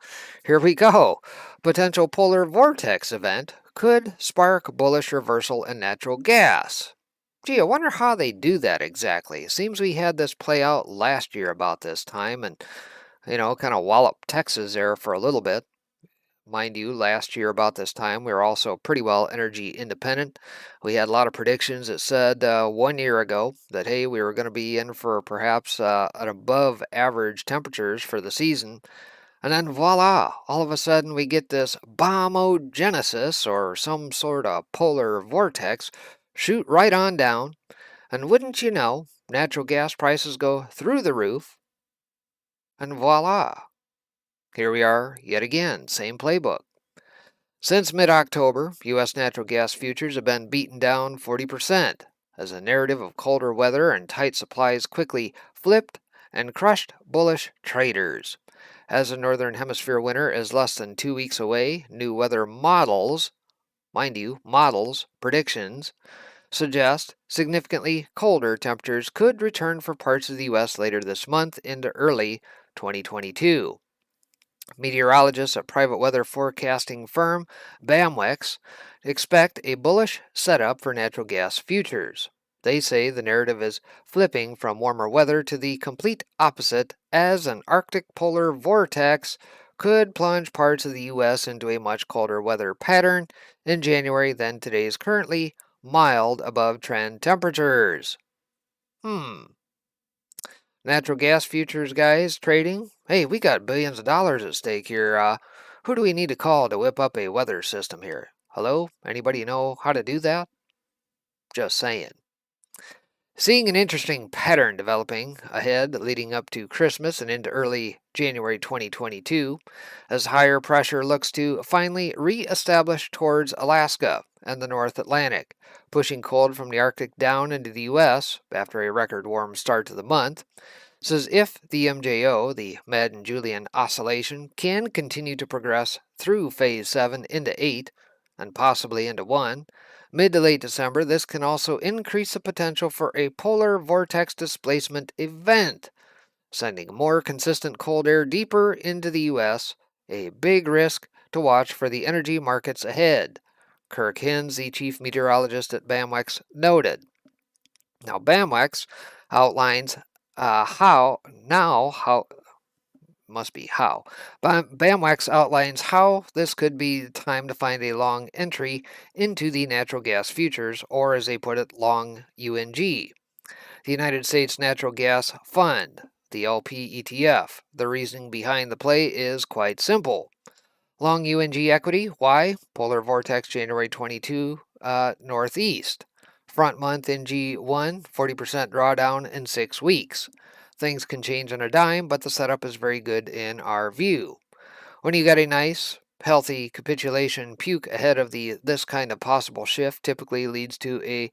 here we go. Potential polar vortex event could spark bullish reversal in natural gas. Gee, I wonder how they do that exactly. It seems we had this play out last year about this time, and kind of wallop Texas there for a little bit. Mind you, last year about this time, we were also pretty well energy independent. We had a lot of predictions that said 1 year ago that, hey, we were going to be in for perhaps an above average temperatures for the season. And then voila, all of a sudden we get this bombogenesis or some sort of polar vortex shoot right on down. And wouldn't you know, natural gas prices go through the roof. And voila, here we are yet again, same playbook. Since mid-October, U.S. natural gas futures have been beaten down 40%, as a narrative of colder weather and tight supplies quickly flipped and crushed bullish traders. As the Northern Hemisphere winter is less than 2 weeks away, new weather models, mind you, models, predictions, suggest significantly colder temperatures could return for parts of the U.S. later this month into early 2022. Meteorologists at private weather forecasting firm BAMWEX expect a bullish setup for natural gas futures. They say the narrative is flipping from warmer weather to the complete opposite as an Arctic polar vortex could plunge parts of the U.S. into a much colder weather pattern in January than today's currently mild above trend temperatures. Natural gas futures guys trading? Hey, we got billions of dollars at stake here. Who do we need to call to whip up a weather system here? Hello? Anybody know how to do that? Just saying. Seeing an interesting pattern developing ahead leading up to Christmas and into early January 2022 as higher pressure looks to finally re-establish towards Alaska and the North Atlantic, pushing cold from the Arctic down into the U.S. after a record warm start to the month. Says if the MJO, the Madden-Julian Oscillation, can continue to progress through Phase 7 into 8, and possibly into 1, mid to late December, this can also increase the potential for a polar vortex displacement event, sending more consistent cold air deeper into the U.S., a big risk to watch for the energy markets ahead, Kirk Hinz, the chief meteorologist at BAMWEX, noted. Now, BAMWEX outlines how BAMWEX outlines how this could be the time to find a long entry into the natural gas futures, or as they put it, long UNG. The United States Natural Gas Fund, the LP ETF. The reasoning behind the play is quite simple. Long UNG equity, why? Polar vortex January 22 northeast. Front month in G1, 40% drawdown in 6 weeks. Things can change on a dime, but the setup is very good in our view. When you got a nice, healthy capitulation puke ahead of this kind of possible shift typically leads to a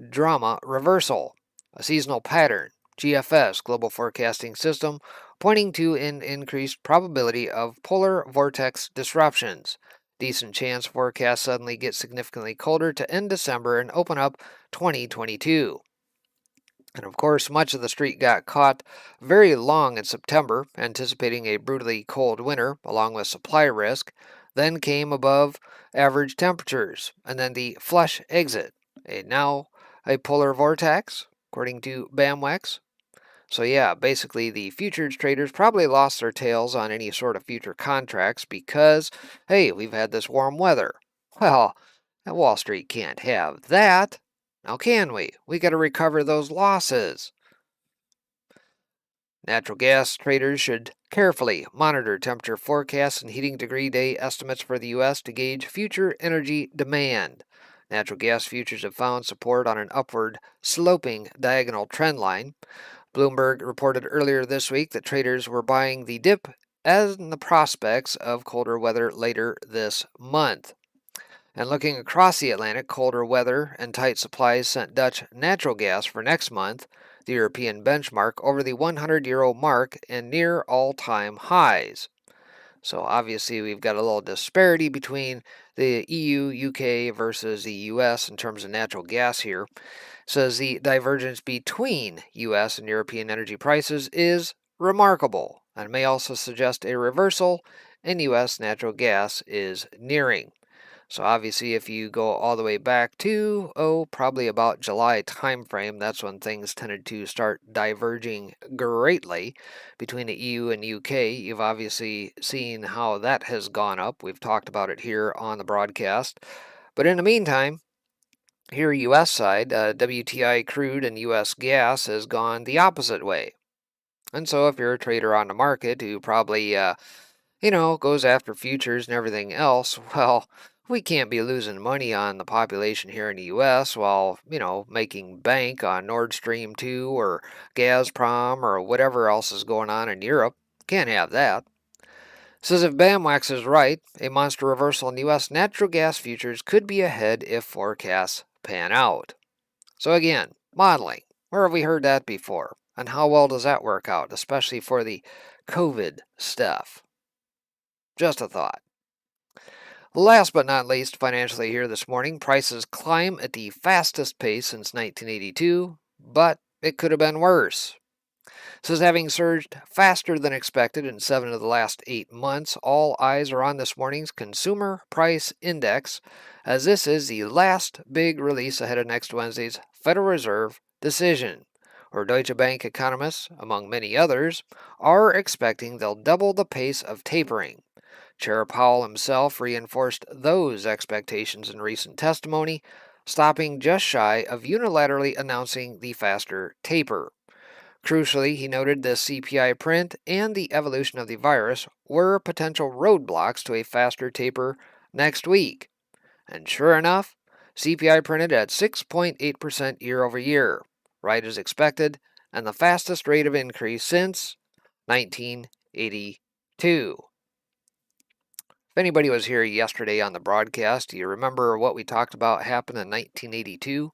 drama reversal, a seasonal pattern, GFS, Global Forecasting System, pointing to an increased probability of polar vortex disruptions. Decent chance forecasts suddenly get significantly colder to end December and open up 2022. And of course, much of the street got caught very long in September, anticipating a brutally cold winter, along with supply risk. Then came above average temperatures, and then the flush exit. Now a polar vortex, according to BAMWEX. So yeah, basically the futures traders probably lost their tails on any sort of future contracts because, hey, we've had this warm weather. Well, Wall Street can't have that. Now can we? We got to recover those losses. Natural gas traders should carefully monitor temperature forecasts and heating degree day estimates for the U.S. to gauge future energy demand. Natural gas futures have found support on an upward sloping diagonal trend line. Bloomberg reported earlier this week that traders were buying the dip as in the prospects of colder weather later this month. And looking across the Atlantic, colder weather and tight supplies sent Dutch natural gas for next month, the European benchmark, over the 100-euro mark and near all-time highs. So obviously we've got a little disparity between the EU, UK versus the US in terms of natural gas here. Says the divergence between US and European energy prices is remarkable and may also suggest a reversal in US natural gas is nearing. So obviously if you go all the way back to, probably about July timeframe, that's when things tended to start diverging greatly between the EU and UK. You've obviously seen how that has gone up. We've talked about it here on the broadcast. But in the meantime, here U.S. side, WTI crude and U.S. gas has gone the opposite way. And so if you're a trader on the market who probably, goes after futures and everything else, well, we can't be losing money on the population here in the U.S. while, making bank on Nord Stream 2 or Gazprom or whatever else is going on in Europe. Can't have that. Says if BAMWEX is right, a monster reversal in U.S. natural gas futures could be ahead if forecasts pan out. So again, modeling. Where have we heard that before? And how well does that work out, especially for the COVID stuff? Just a thought. Last but not least, financially here this morning, prices climb at the fastest pace since 1982, but it could have been worse. Says having surged faster than expected in 7 of the last 8 months, all eyes are on this morning's Consumer Price Index, as this is the last big release ahead of next Wednesday's Federal Reserve decision, where Deutsche Bank economists, among many others, are expecting they'll double the pace of tapering. Chair Powell himself reinforced those expectations in recent testimony, stopping just shy of unilaterally announcing the faster taper. Crucially, he noted the CPI print and the evolution of the virus were potential roadblocks to a faster taper next week. And sure enough, CPI printed at 6.8% year over year, right as expected, and the fastest rate of increase since 1982. If anybody was here yesterday on the broadcast, do you remember what we talked about happened in 1982?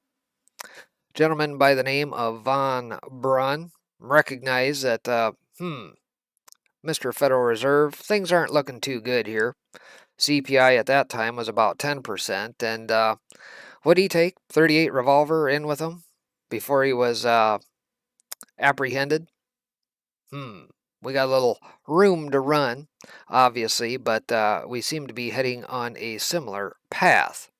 A gentleman by the name of von Braun recognized that, Mr. Federal Reserve, things aren't looking too good here. CPI at that time was about 10%, and what did he take? 38 revolver in with him before he was apprehended? We got a little room to run, obviously, but we seem to be heading on a similar path.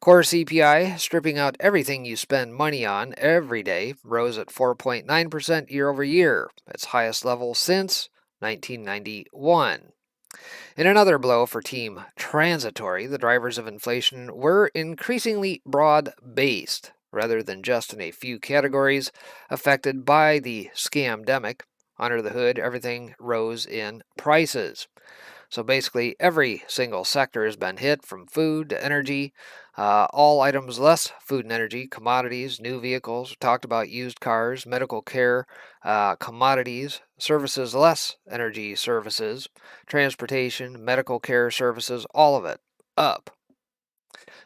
Core CPI, stripping out everything you spend money on every day, rose at 4.9% year over year, its highest level since 1991. In another blow for Team Transitory, the drivers of inflation were increasingly broad-based, rather than just in a few categories affected by the scamdemic. Under the hood, everything rose in prices. So basically, every single sector has been hit, from food to energy, all items less food and energy, commodities, new vehicles, we talked about used cars, medical care, commodities, services less energy services, transportation, medical care services, all of it up.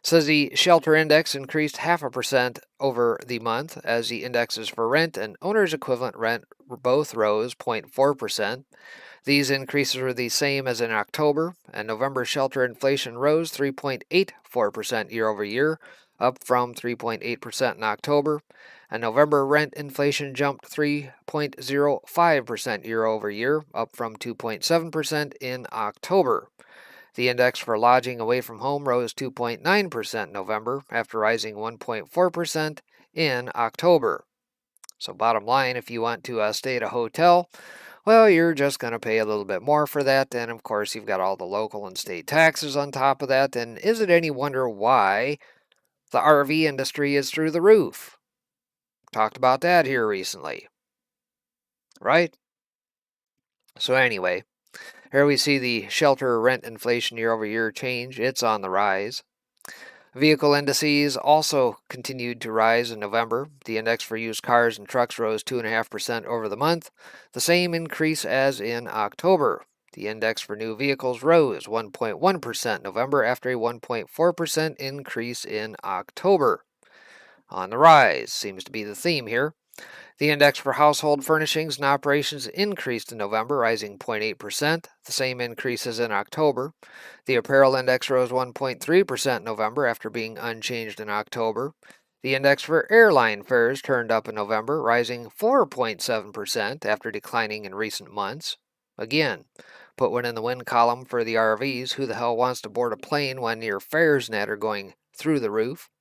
Says the shelter index increased 0.5% over the month, as the indexes for rent and owner's equivalent rent both rose 0.4%. These increases were the same as in October, and November shelter inflation rose 3.84% year over year, up from 3.8% in October, and November rent inflation jumped 3.05% year over year, up from 2.7% in October. The index for lodging away from home rose 2.9% in November, after rising 1.4% in October. So bottom line, if you want to stay at a hotel, well, you're just going to pay a little bit more for that, and of course you've got all the local and state taxes on top of that, and is it any wonder why the RV industry is through the roof? Talked about that here recently, right? So anyway, here we see the shelter rent inflation year over year change. It's on the rise. Vehicle indices also continued to rise in November. The index for used cars and trucks rose 2.5% over the month, the same increase as in October. The index for new vehicles rose 1.1% in November after a 1.4% increase in October. On the rise seems to be the theme here. The index for household furnishings and operations increased in November, rising 0.8%, the same increase as in October. The apparel index rose 1.3% in November after being unchanged in October. The index for airline fares turned up in November, rising 4.7% after declining in recent months. Again, put one in the win column for the RVs. Who the hell wants to board a plane when your fares net are going through the roof?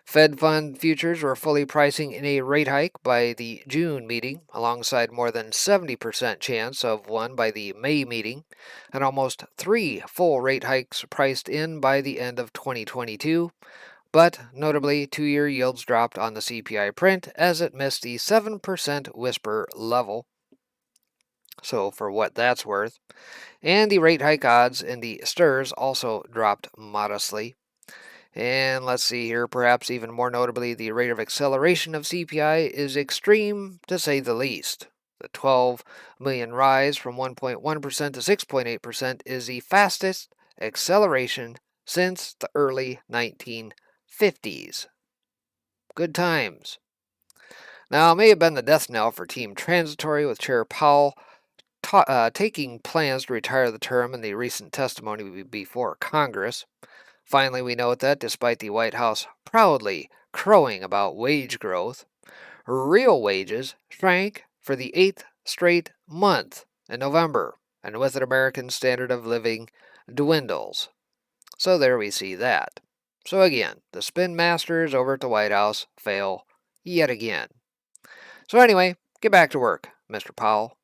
Fed fund futures were fully pricing in a rate hike by the June meeting, alongside more than 70% chance of one by the May meeting, and almost 3 full rate hikes priced in by the end of 2022. But notably, 2-year yields dropped on the CPI print as it missed the 7% whisper level. So for what that's worth. And the rate hike odds in the STRS also dropped modestly. And let's see here, perhaps even more notably, the rate of acceleration of CPI is extreme, to say the least. The 12 million rise from 1.1% to 6.8% is the fastest acceleration since the early 1950s. Good times. Now, it may have been the death knell for Team Transitory, with Chair Powell taking plans to retire the term in the recent testimony before Congress. Finally, we note that despite the White House proudly crowing about wage growth, real wages shrank for the 8th straight month in November, and with it, American standard of living dwindles. So there we see that. So again, the spin masters over at the White House fail yet again. So anyway, get back to work, Mr. Powell.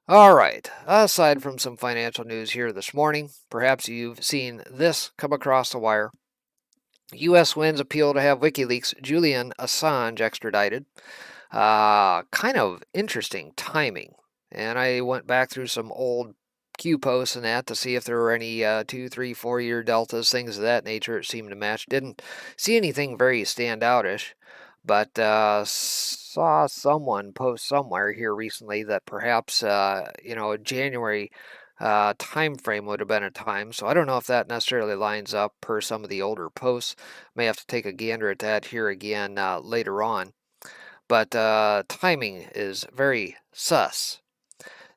All right, aside from some financial news here this morning, perhaps you've seen this come across the wire. U.S. wins appeal to have WikiLeaks' Julian Assange extradited. Kind of interesting timing. And I went back through some old Q posts and that to see if there were any 2, 3, 4 year deltas, things of that nature. It seemed to match. Didn't see anything very standoutish, but saw someone post somewhere here recently that perhaps a January time frame would have been a time. So I don't know if that necessarily lines up per some of the older posts. May have to take a gander at that here again later on. But timing is very sus.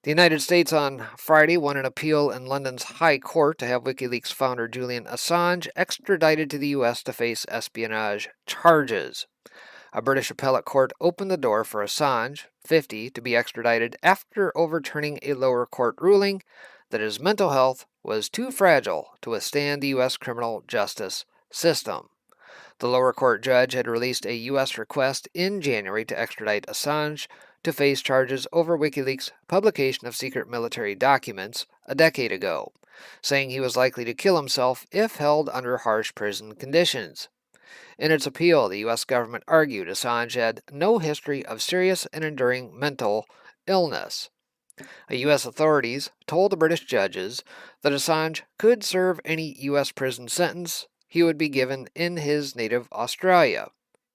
The United States on Friday won an appeal in London's High Court to have WikiLeaks founder Julian Assange extradited to the U.S. to face espionage charges. A British appellate court opened the door for Assange, 50, to be extradited after overturning a lower court ruling that his mental health was too fragile to withstand the U.S. criminal justice system. The lower court judge had released a U.S. request in January to extradite Assange to face charges over WikiLeaks' publication of secret military documents a decade ago, saying he was likely to kill himself if held under harsh prison conditions. In its appeal, the U.S. government argued Assange had no history of serious and enduring mental illness. U.S. authorities told the British judges that Assange could serve any U.S. prison sentence he would be given in his native Australia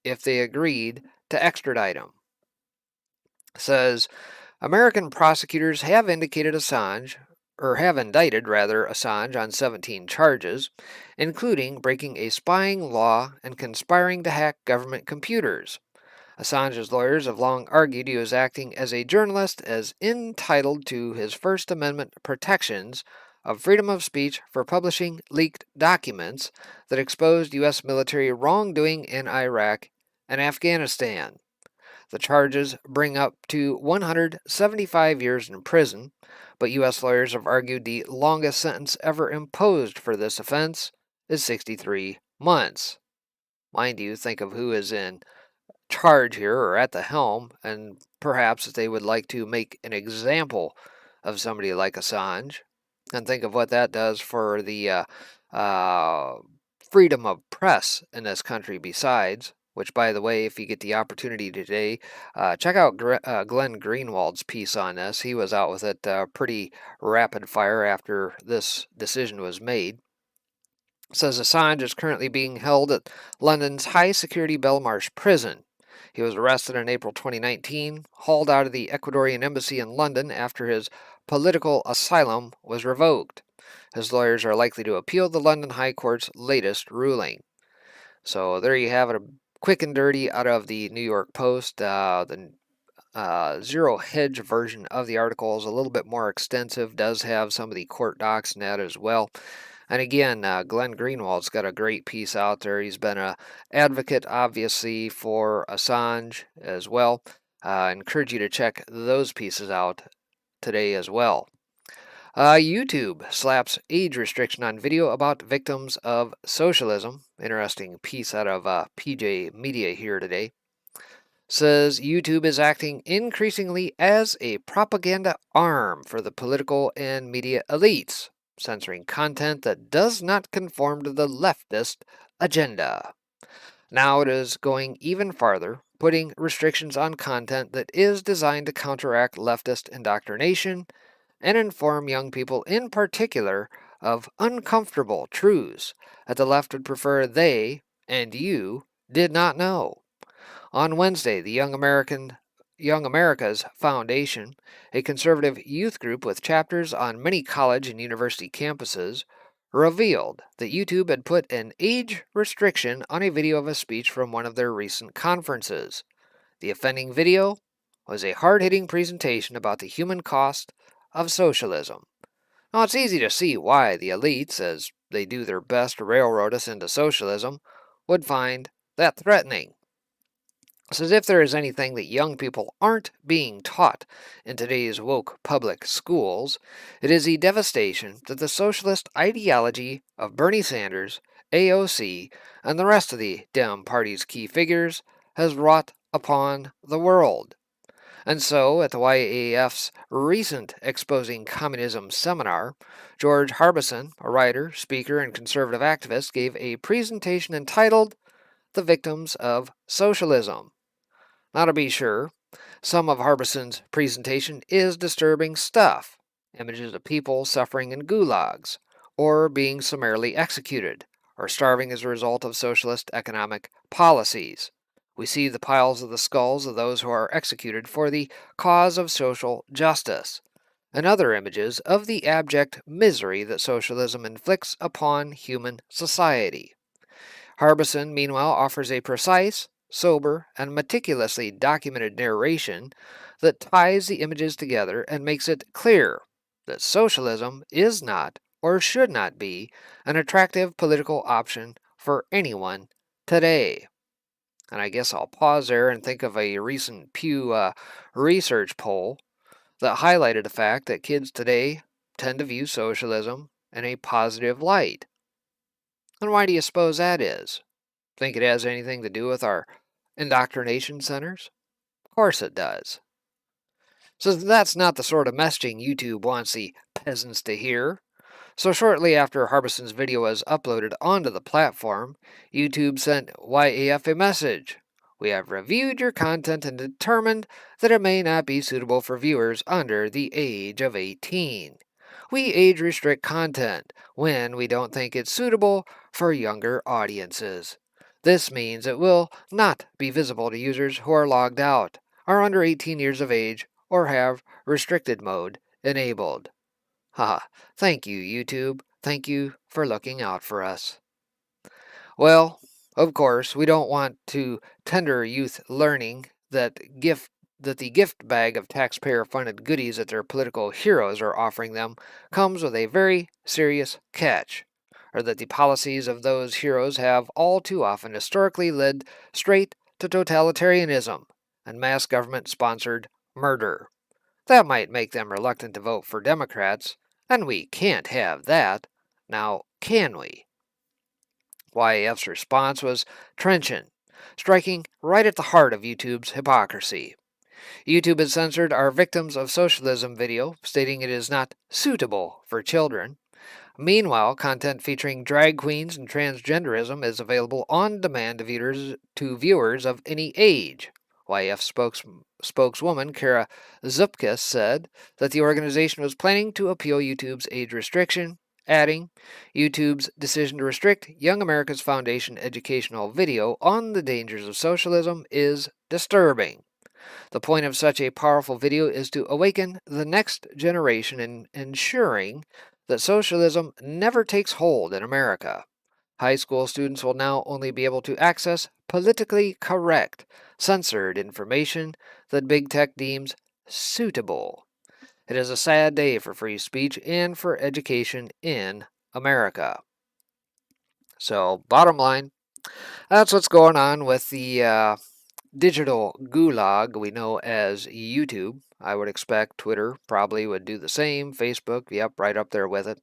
if they agreed to extradite him. It says American prosecutors have indicted Assange, or have indicted rather, Assange on 17 charges, including breaking a spying law and conspiring to hack government computers. Assange's lawyers have long argued he was acting as a journalist as entitled to his First Amendment protections of freedom of speech for publishing leaked documents that exposed U.S. military wrongdoing in Iraq and Afghanistan. The charges bring up to 175 years in prison, but U.S. lawyers have argued the longest sentence ever imposed for this offense is 63 months. Mind you, think of who is in charge here or at the helm, and perhaps they would like to make an example of somebody like Assange, and think of what that does for the freedom of press in this country besides, which, by the way, if you get the opportunity today, check out Glenn Greenwald's piece on this. He was out with it pretty rapid fire after this decision was made. It says Assange is currently being held at London's high-security Belmarsh prison. He was arrested in April 2019, hauled out of the Ecuadorian embassy in London after his political asylum was revoked. His lawyers are likely to appeal the London High Court's latest ruling. So there you have it, a quick and dirty out of the New York Post. The Zero Hedge version of the article is a little bit more extensive, does have some of the court docs in that as well. And again, Glenn Greenwald's got a great piece out there. He's been an advocate, obviously, for Assange as well. I encourage you to check those pieces out today as well. YouTube slaps age restriction on video about victims of socialism. Interesting piece out of PJ Media here today. Says YouTube is acting increasingly as a propaganda arm for the political and media elites, censoring content that does not conform to the leftist agenda. Now it is going even farther, putting restrictions on content that is designed to counteract leftist indoctrination and inform young people in particular of uncomfortable truths that the left would prefer they and you did not know. On Wednesday, the Young America's Foundation, a conservative youth group with chapters on many college and university campuses, revealed that YouTube had put an age restriction on a video of a speech from one of their recent conferences. The offending video was a hard-hitting presentation about the human cost of socialism. Now, it's easy to see why the elites, as they do their best to railroad us into socialism, would find that threatening. says if there is anything that young people aren't being taught in today's woke public schools, it is the devastation that the socialist ideology of Bernie Sanders, AOC, and the rest of the Dem Party's key figures has wrought upon the world. And so, at the YAF's recent Exposing Communism seminar, George Harbison, a writer, speaker, and conservative activist, gave a presentation entitled The Victims of Socialism. Now, to be sure, some of Harbison's presentation is disturbing stuff. Images of people suffering in gulags, or being summarily executed, or starving as a result of socialist economic policies. We see the piles of the skulls of those who are executed for the cause of social justice, and other images of the abject misery that socialism inflicts upon human society. Harbison, meanwhile, offers a precise, sober, and meticulously documented narration that ties the images together and makes it clear that socialism is not, or should not be, an attractive political option for anyone today. And I guess I'll pause there and think of a recent Pew research poll that highlighted the fact that kids today tend to view socialism in a positive light. And why do you suppose that is? Think it has anything to do with our indoctrination centers? Of course it does. So that's not the sort of messaging YouTube wants the peasants to hear. So shortly after Harbison's video was uploaded onto the platform, YouTube sent YAF a message. We have reviewed your content and determined that it may not be suitable for viewers under the age of 18. We age restrict content when we don't think it's suitable for younger audiences. This means it will not be visible to users who are logged out, are under 18 years of age, or have restricted mode enabled. Haha, thank you, YouTube. Thank you for looking out for us. Well, of course, we don't want to tender youth learning that the gift bag of taxpayer-funded goodies that their political heroes are offering them comes with a very serious catch, or that the policies of those heroes have all too often historically led straight to totalitarianism and mass government-sponsored murder. That might make them reluctant to vote for Democrats, and we can't have that. Now, can we? YAF's response was trenchant, striking right at the heart of YouTube's hypocrisy. YouTube has censored our Victims of Socialism video, stating it is not suitable for children. Meanwhile, content featuring drag queens and transgenderism is available on demand to viewers of any age. YF spokeswoman Kara Zupkis said that the organization was planning to appeal YouTube's age restriction, adding, YouTube's decision to restrict Young America's Foundation educational video on the dangers of socialism is disturbing. The point of such a powerful video is to awaken the next generation in ensuring that socialism never takes hold in America. High school students will now only be able to access politically correct, censored information that big tech deems suitable. It is a sad day for free speech and for education in America. So, bottom line, that's what's going on with the digital gulag we know as YouTube. I would expect Twitter probably would do the same. Facebook, yep, right up there with it.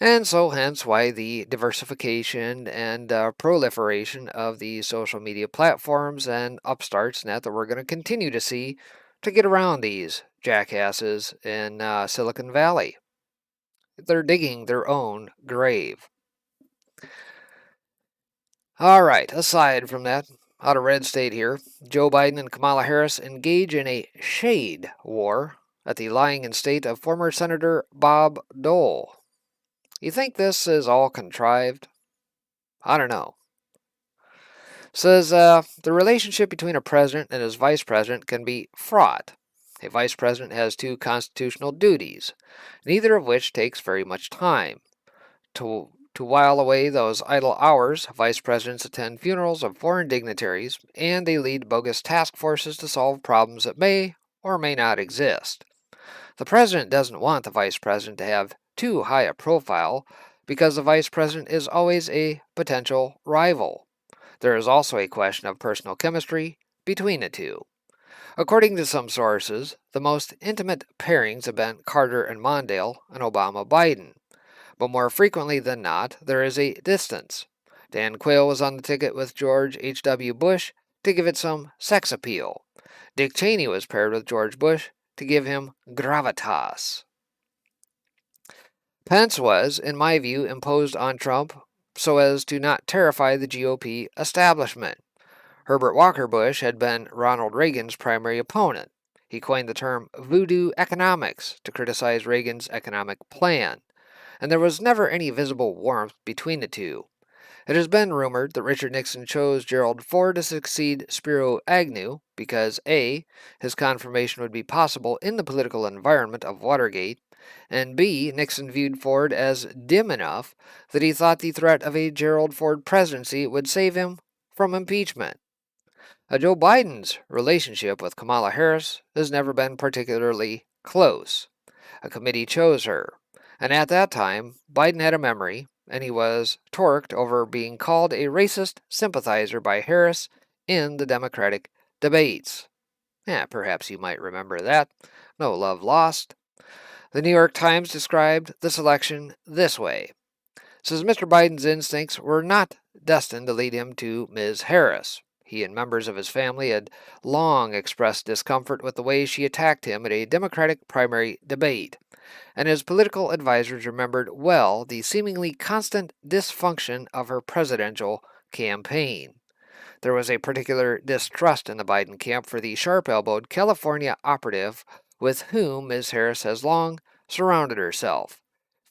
And so hence why the diversification and proliferation of the social media platforms and upstarts net that we're going to continue to see to get around these jackasses in Silicon Valley. They're digging their own grave. All right, aside from that, out of red state here, Joe Biden and Kamala Harris engage in a shade war at the lying-in state of former Senator Bob Dole. You think this is all contrived? I don't know. Says the relationship between a president and his vice president can be fraught. A vice president has two constitutional duties, neither of which takes very much time. To while away those idle hours, vice presidents attend funerals of foreign dignitaries, and they lead bogus task forces to solve problems that may or may not exist. The president doesn't want the vice president to have too high a profile because the vice president is always a potential rival. There is also a question of personal chemistry, between the two. According to some sources, the most intimate pairings have been Carter and Mondale and Obama-Biden. But more frequently than not, there is a distance. Dan Quayle was on the ticket with George H.W. Bush to give it some sex appeal. Dick Cheney was paired with George Bush to give him gravitas. Pence was, in my view, imposed on Trump so as to not terrify the GOP establishment. Herbert Walker Bush had been Ronald Reagan's primary opponent. He coined the term voodoo economics to criticize Reagan's economic plan, and there was never any visible warmth between the two. It has been rumored that Richard Nixon chose Gerald Ford to succeed Spiro Agnew because A. his confirmation would be possible in the political environment of Watergate, and B. Nixon viewed Ford as dim enough that he thought the threat of a Gerald Ford presidency would save him from impeachment. Joe Biden's relationship with Kamala Harris has never been particularly close. A committee chose her, and at that time, Biden had a memory, and he was torqued over being called a racist sympathizer by Harris in the Democratic debates. Perhaps you might remember that. No love lost. The New York Times described the selection this way. It says Mr. Biden's instincts were not destined to lead him to Ms. Harris. He and members of his family had long expressed discomfort with the way she attacked him at a Democratic primary debate, and his political advisers remembered well the seemingly constant dysfunction of her presidential campaign. There was a particular distrust in the Biden camp for the sharp-elbowed California operative with whom Ms. Harris has long surrounded herself,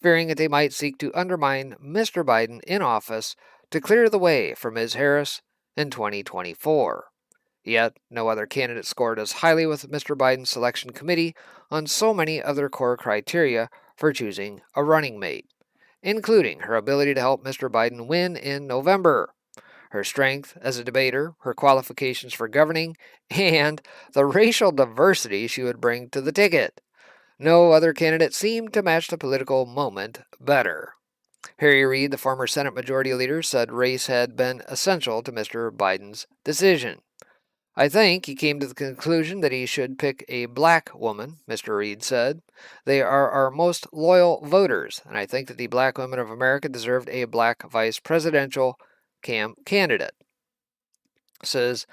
fearing that they might seek to undermine Mr. Biden in office to clear the way for Ms. Harris in 2024. Yet, no other candidate scored as highly with Mr. Biden's selection committee on so many other core criteria for choosing a running mate, including her ability to help Mr. Biden win in November, her strength as a debater, her qualifications for governing, and the racial diversity she would bring to the ticket. No other candidate seemed to match the political moment better. Harry Reid, the former Senate Majority Leader, said race had been essential to Mr. Biden's decision. I think he came to the conclusion that he should pick a black woman, Mr. Reid said. They are our most loyal voters, and I think that the black women of America deserved a black vice presidential candidate. Says,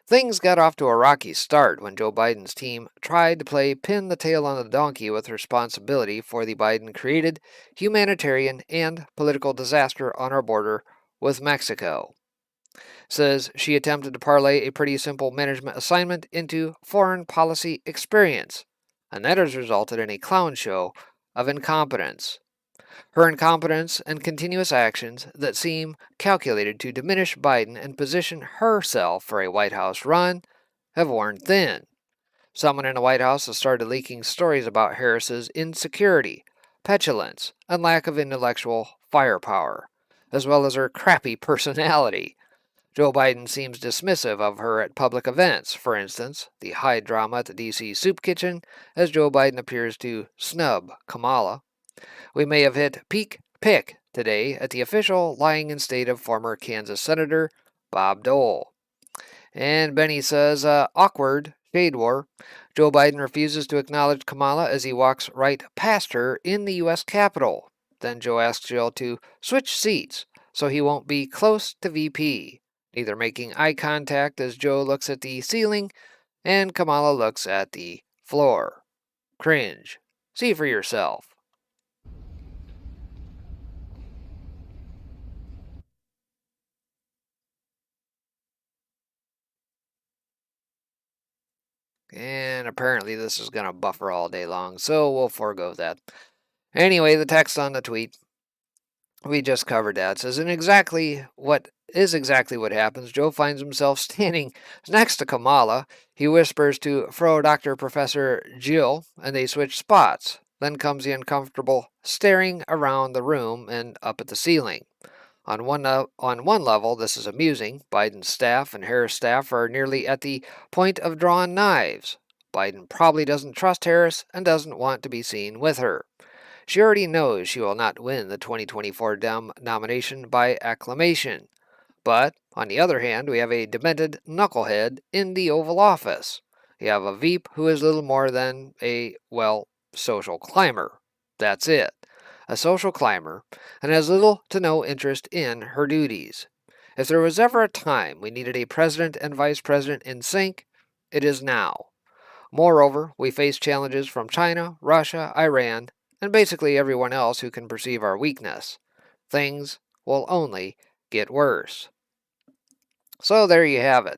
things got off to a rocky start when Joe Biden's team tried to play pin the tail on the donkey with responsibility for the Biden-created humanitarian and political disaster on our border with Mexico. Says she attempted to parlay a pretty simple management assignment into foreign policy experience, and that has resulted in a clown show of incompetence. Her incompetence and continuous actions that seem calculated to diminish Biden and position herself for a White House run have worn thin. Someone in the White House has started leaking stories about Harris's insecurity, petulance, and lack of intellectual firepower, as well as her crappy personality. Joe Biden seems dismissive of her at public events, for instance, the high drama at the D.C. Soup Kitchen, as Joe Biden appears to snub Kamala. We may have hit peak pick today at the official lying-in state of former Kansas Senator Bob Dole. And Benny says, awkward, shade war. Joe Biden refuses to acknowledge Kamala as he walks right past her in the U.S. Capitol. Then Joe asks Jill to switch seats so he won't be close to VP, neither making eye contact as Joe looks at the ceiling and Kamala looks at the floor. Cringe. See for yourself. And apparently this is going to buffer all day long, so we'll forego that. Anyway, the text on the tweet, we just covered that. It says, exactly what happens. Joe finds himself standing next to Kamala. He whispers to Fro Dr. Professor Jill, and they switch spots. Then comes the uncomfortable staring around the room and up at the ceiling. On one level, this is amusing. Biden's staff and Harris' staff are nearly at the point of drawn knives. Biden probably doesn't trust Harris and doesn't want to be seen with her. She already knows she will not win the 2024 Dem nomination by acclamation. But, on the other hand, we have a demented knucklehead in the Oval Office. You have a Veep who is little more than a, well, social climber. That's it. A social climber, and has little to no interest in her duties. If there was ever a time we needed a president and vice president in sync, it is now. Moreover, we face challenges from China, Russia, Iran, and basically everyone else who can perceive our weakness. Things will only get worse. So there you have it.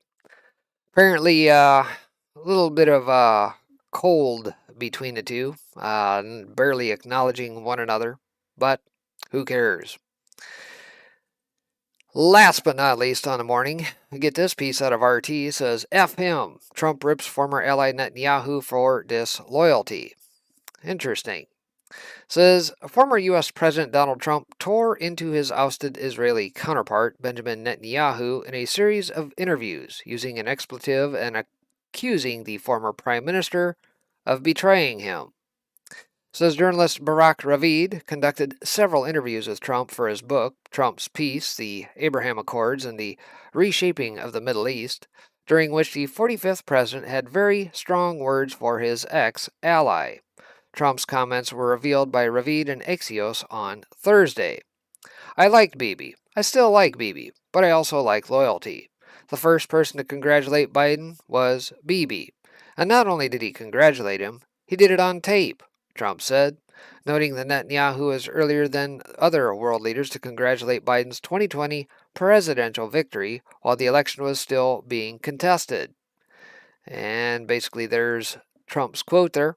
Apparently, a little bit of cold between the two, barely acknowledging one another, but who cares? Last but not least on the morning, we get this piece out of RT. Says, F him. Trump rips former ally Netanyahu for disloyalty. Interesting. Says, former U.S. President Donald Trump tore into his ousted Israeli counterpart, Benjamin Netanyahu, in a series of interviews, using an expletive and accusing the former prime minister of betraying him. Says journalist Barak Ravid conducted several interviews with Trump for his book, Trump's Peace, The Abraham Accords and the Reshaping of the Middle East, during which the 45th president had very strong words for his ex-ally. Trump's comments were revealed by Ravid and Axios on Thursday. I liked Bibi. I still like Bibi, but I also like loyalty. The first person to congratulate Biden was Bibi. And not only did he congratulate him, he did it on tape, Trump said, noting that Netanyahu was earlier than other world leaders to congratulate Biden's 2020 presidential victory while the election was still being contested. And basically there's Trump's quote there.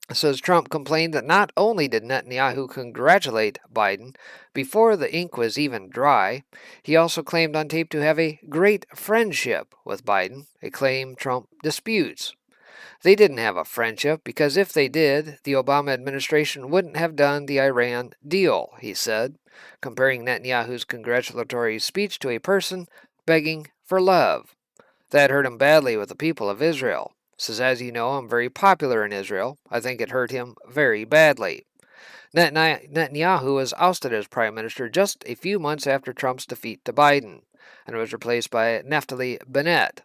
It says Trump complained that not only did Netanyahu congratulate Biden before the ink was even dry, he also claimed on tape to have a great friendship with Biden, a claim Trump disputes. They didn't have a friendship because if they did, the Obama administration wouldn't have done the Iran deal, he said, comparing Netanyahu's congratulatory speech to a person begging for love. That hurt him badly with the people of Israel. Says, as you know, I'm very popular in Israel. I think it hurt him very badly. Netanyahu was ousted as prime minister just a few months after Trump's defeat to Biden, and was replaced by Naftali Bennett.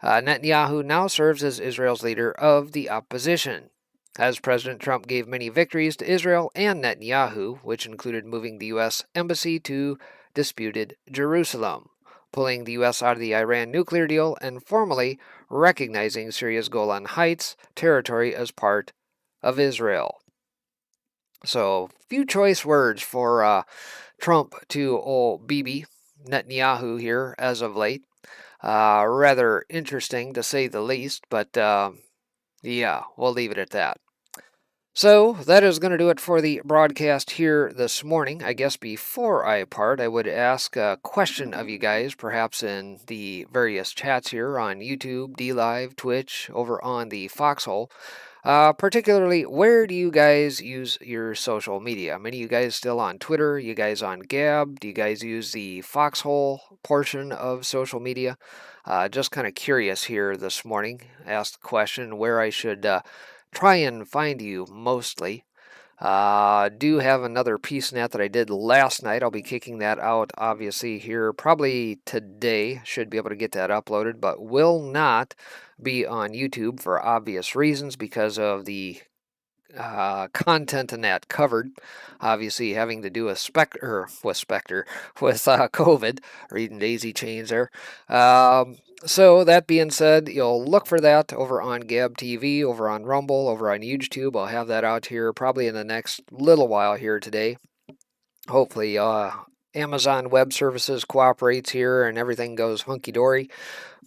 Netanyahu now serves as Israel's leader of the opposition. As President Trump gave many victories to Israel and Netanyahu, which included moving the U.S. embassy to disputed Jerusalem, pulling the U.S. out of the Iran nuclear deal, and formally recognizing Syria's Golan Heights territory as part of Israel. So, few choice words for Trump to old Bibi Netanyahu here as of late. Rather interesting to say the least, but yeah, we'll leave it at that. So, that is going to do it for the broadcast here this morning. I guess before I part, I would ask a question of you guys, perhaps in the various chats here on YouTube, DLive, Twitch, over on the Foxhole. Particularly, where do you guys use your social media? Many of you guys still on Twitter? You guys on Gab? Do you guys use the Foxhole portion of social media? Just kind of curious here this morning. Asked the question where I should try and find you mostly. Do have another piece net that I did last night. I'll be kicking that out obviously here probably today. Should be able to get that uploaded, but will not be on YouTube for obvious reasons because of the content in that covered. Obviously having to do with COVID, reading daisy chains there. So that being said, you'll look for that over on Gab TV, over on Rumble, over on YouTube. I'll have that out here probably in the next little while here today. Hopefully Amazon Web Services cooperates here and everything goes hunky-dory.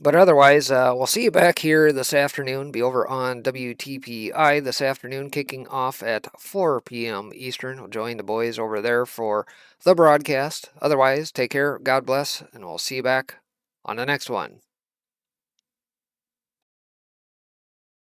But otherwise, we'll see you back here this afternoon. Be over on WTPI this afternoon, kicking off at 4 p.m. Eastern. We'll join the boys over there for the broadcast. Otherwise, take care, God bless, and we'll see you back on the next one.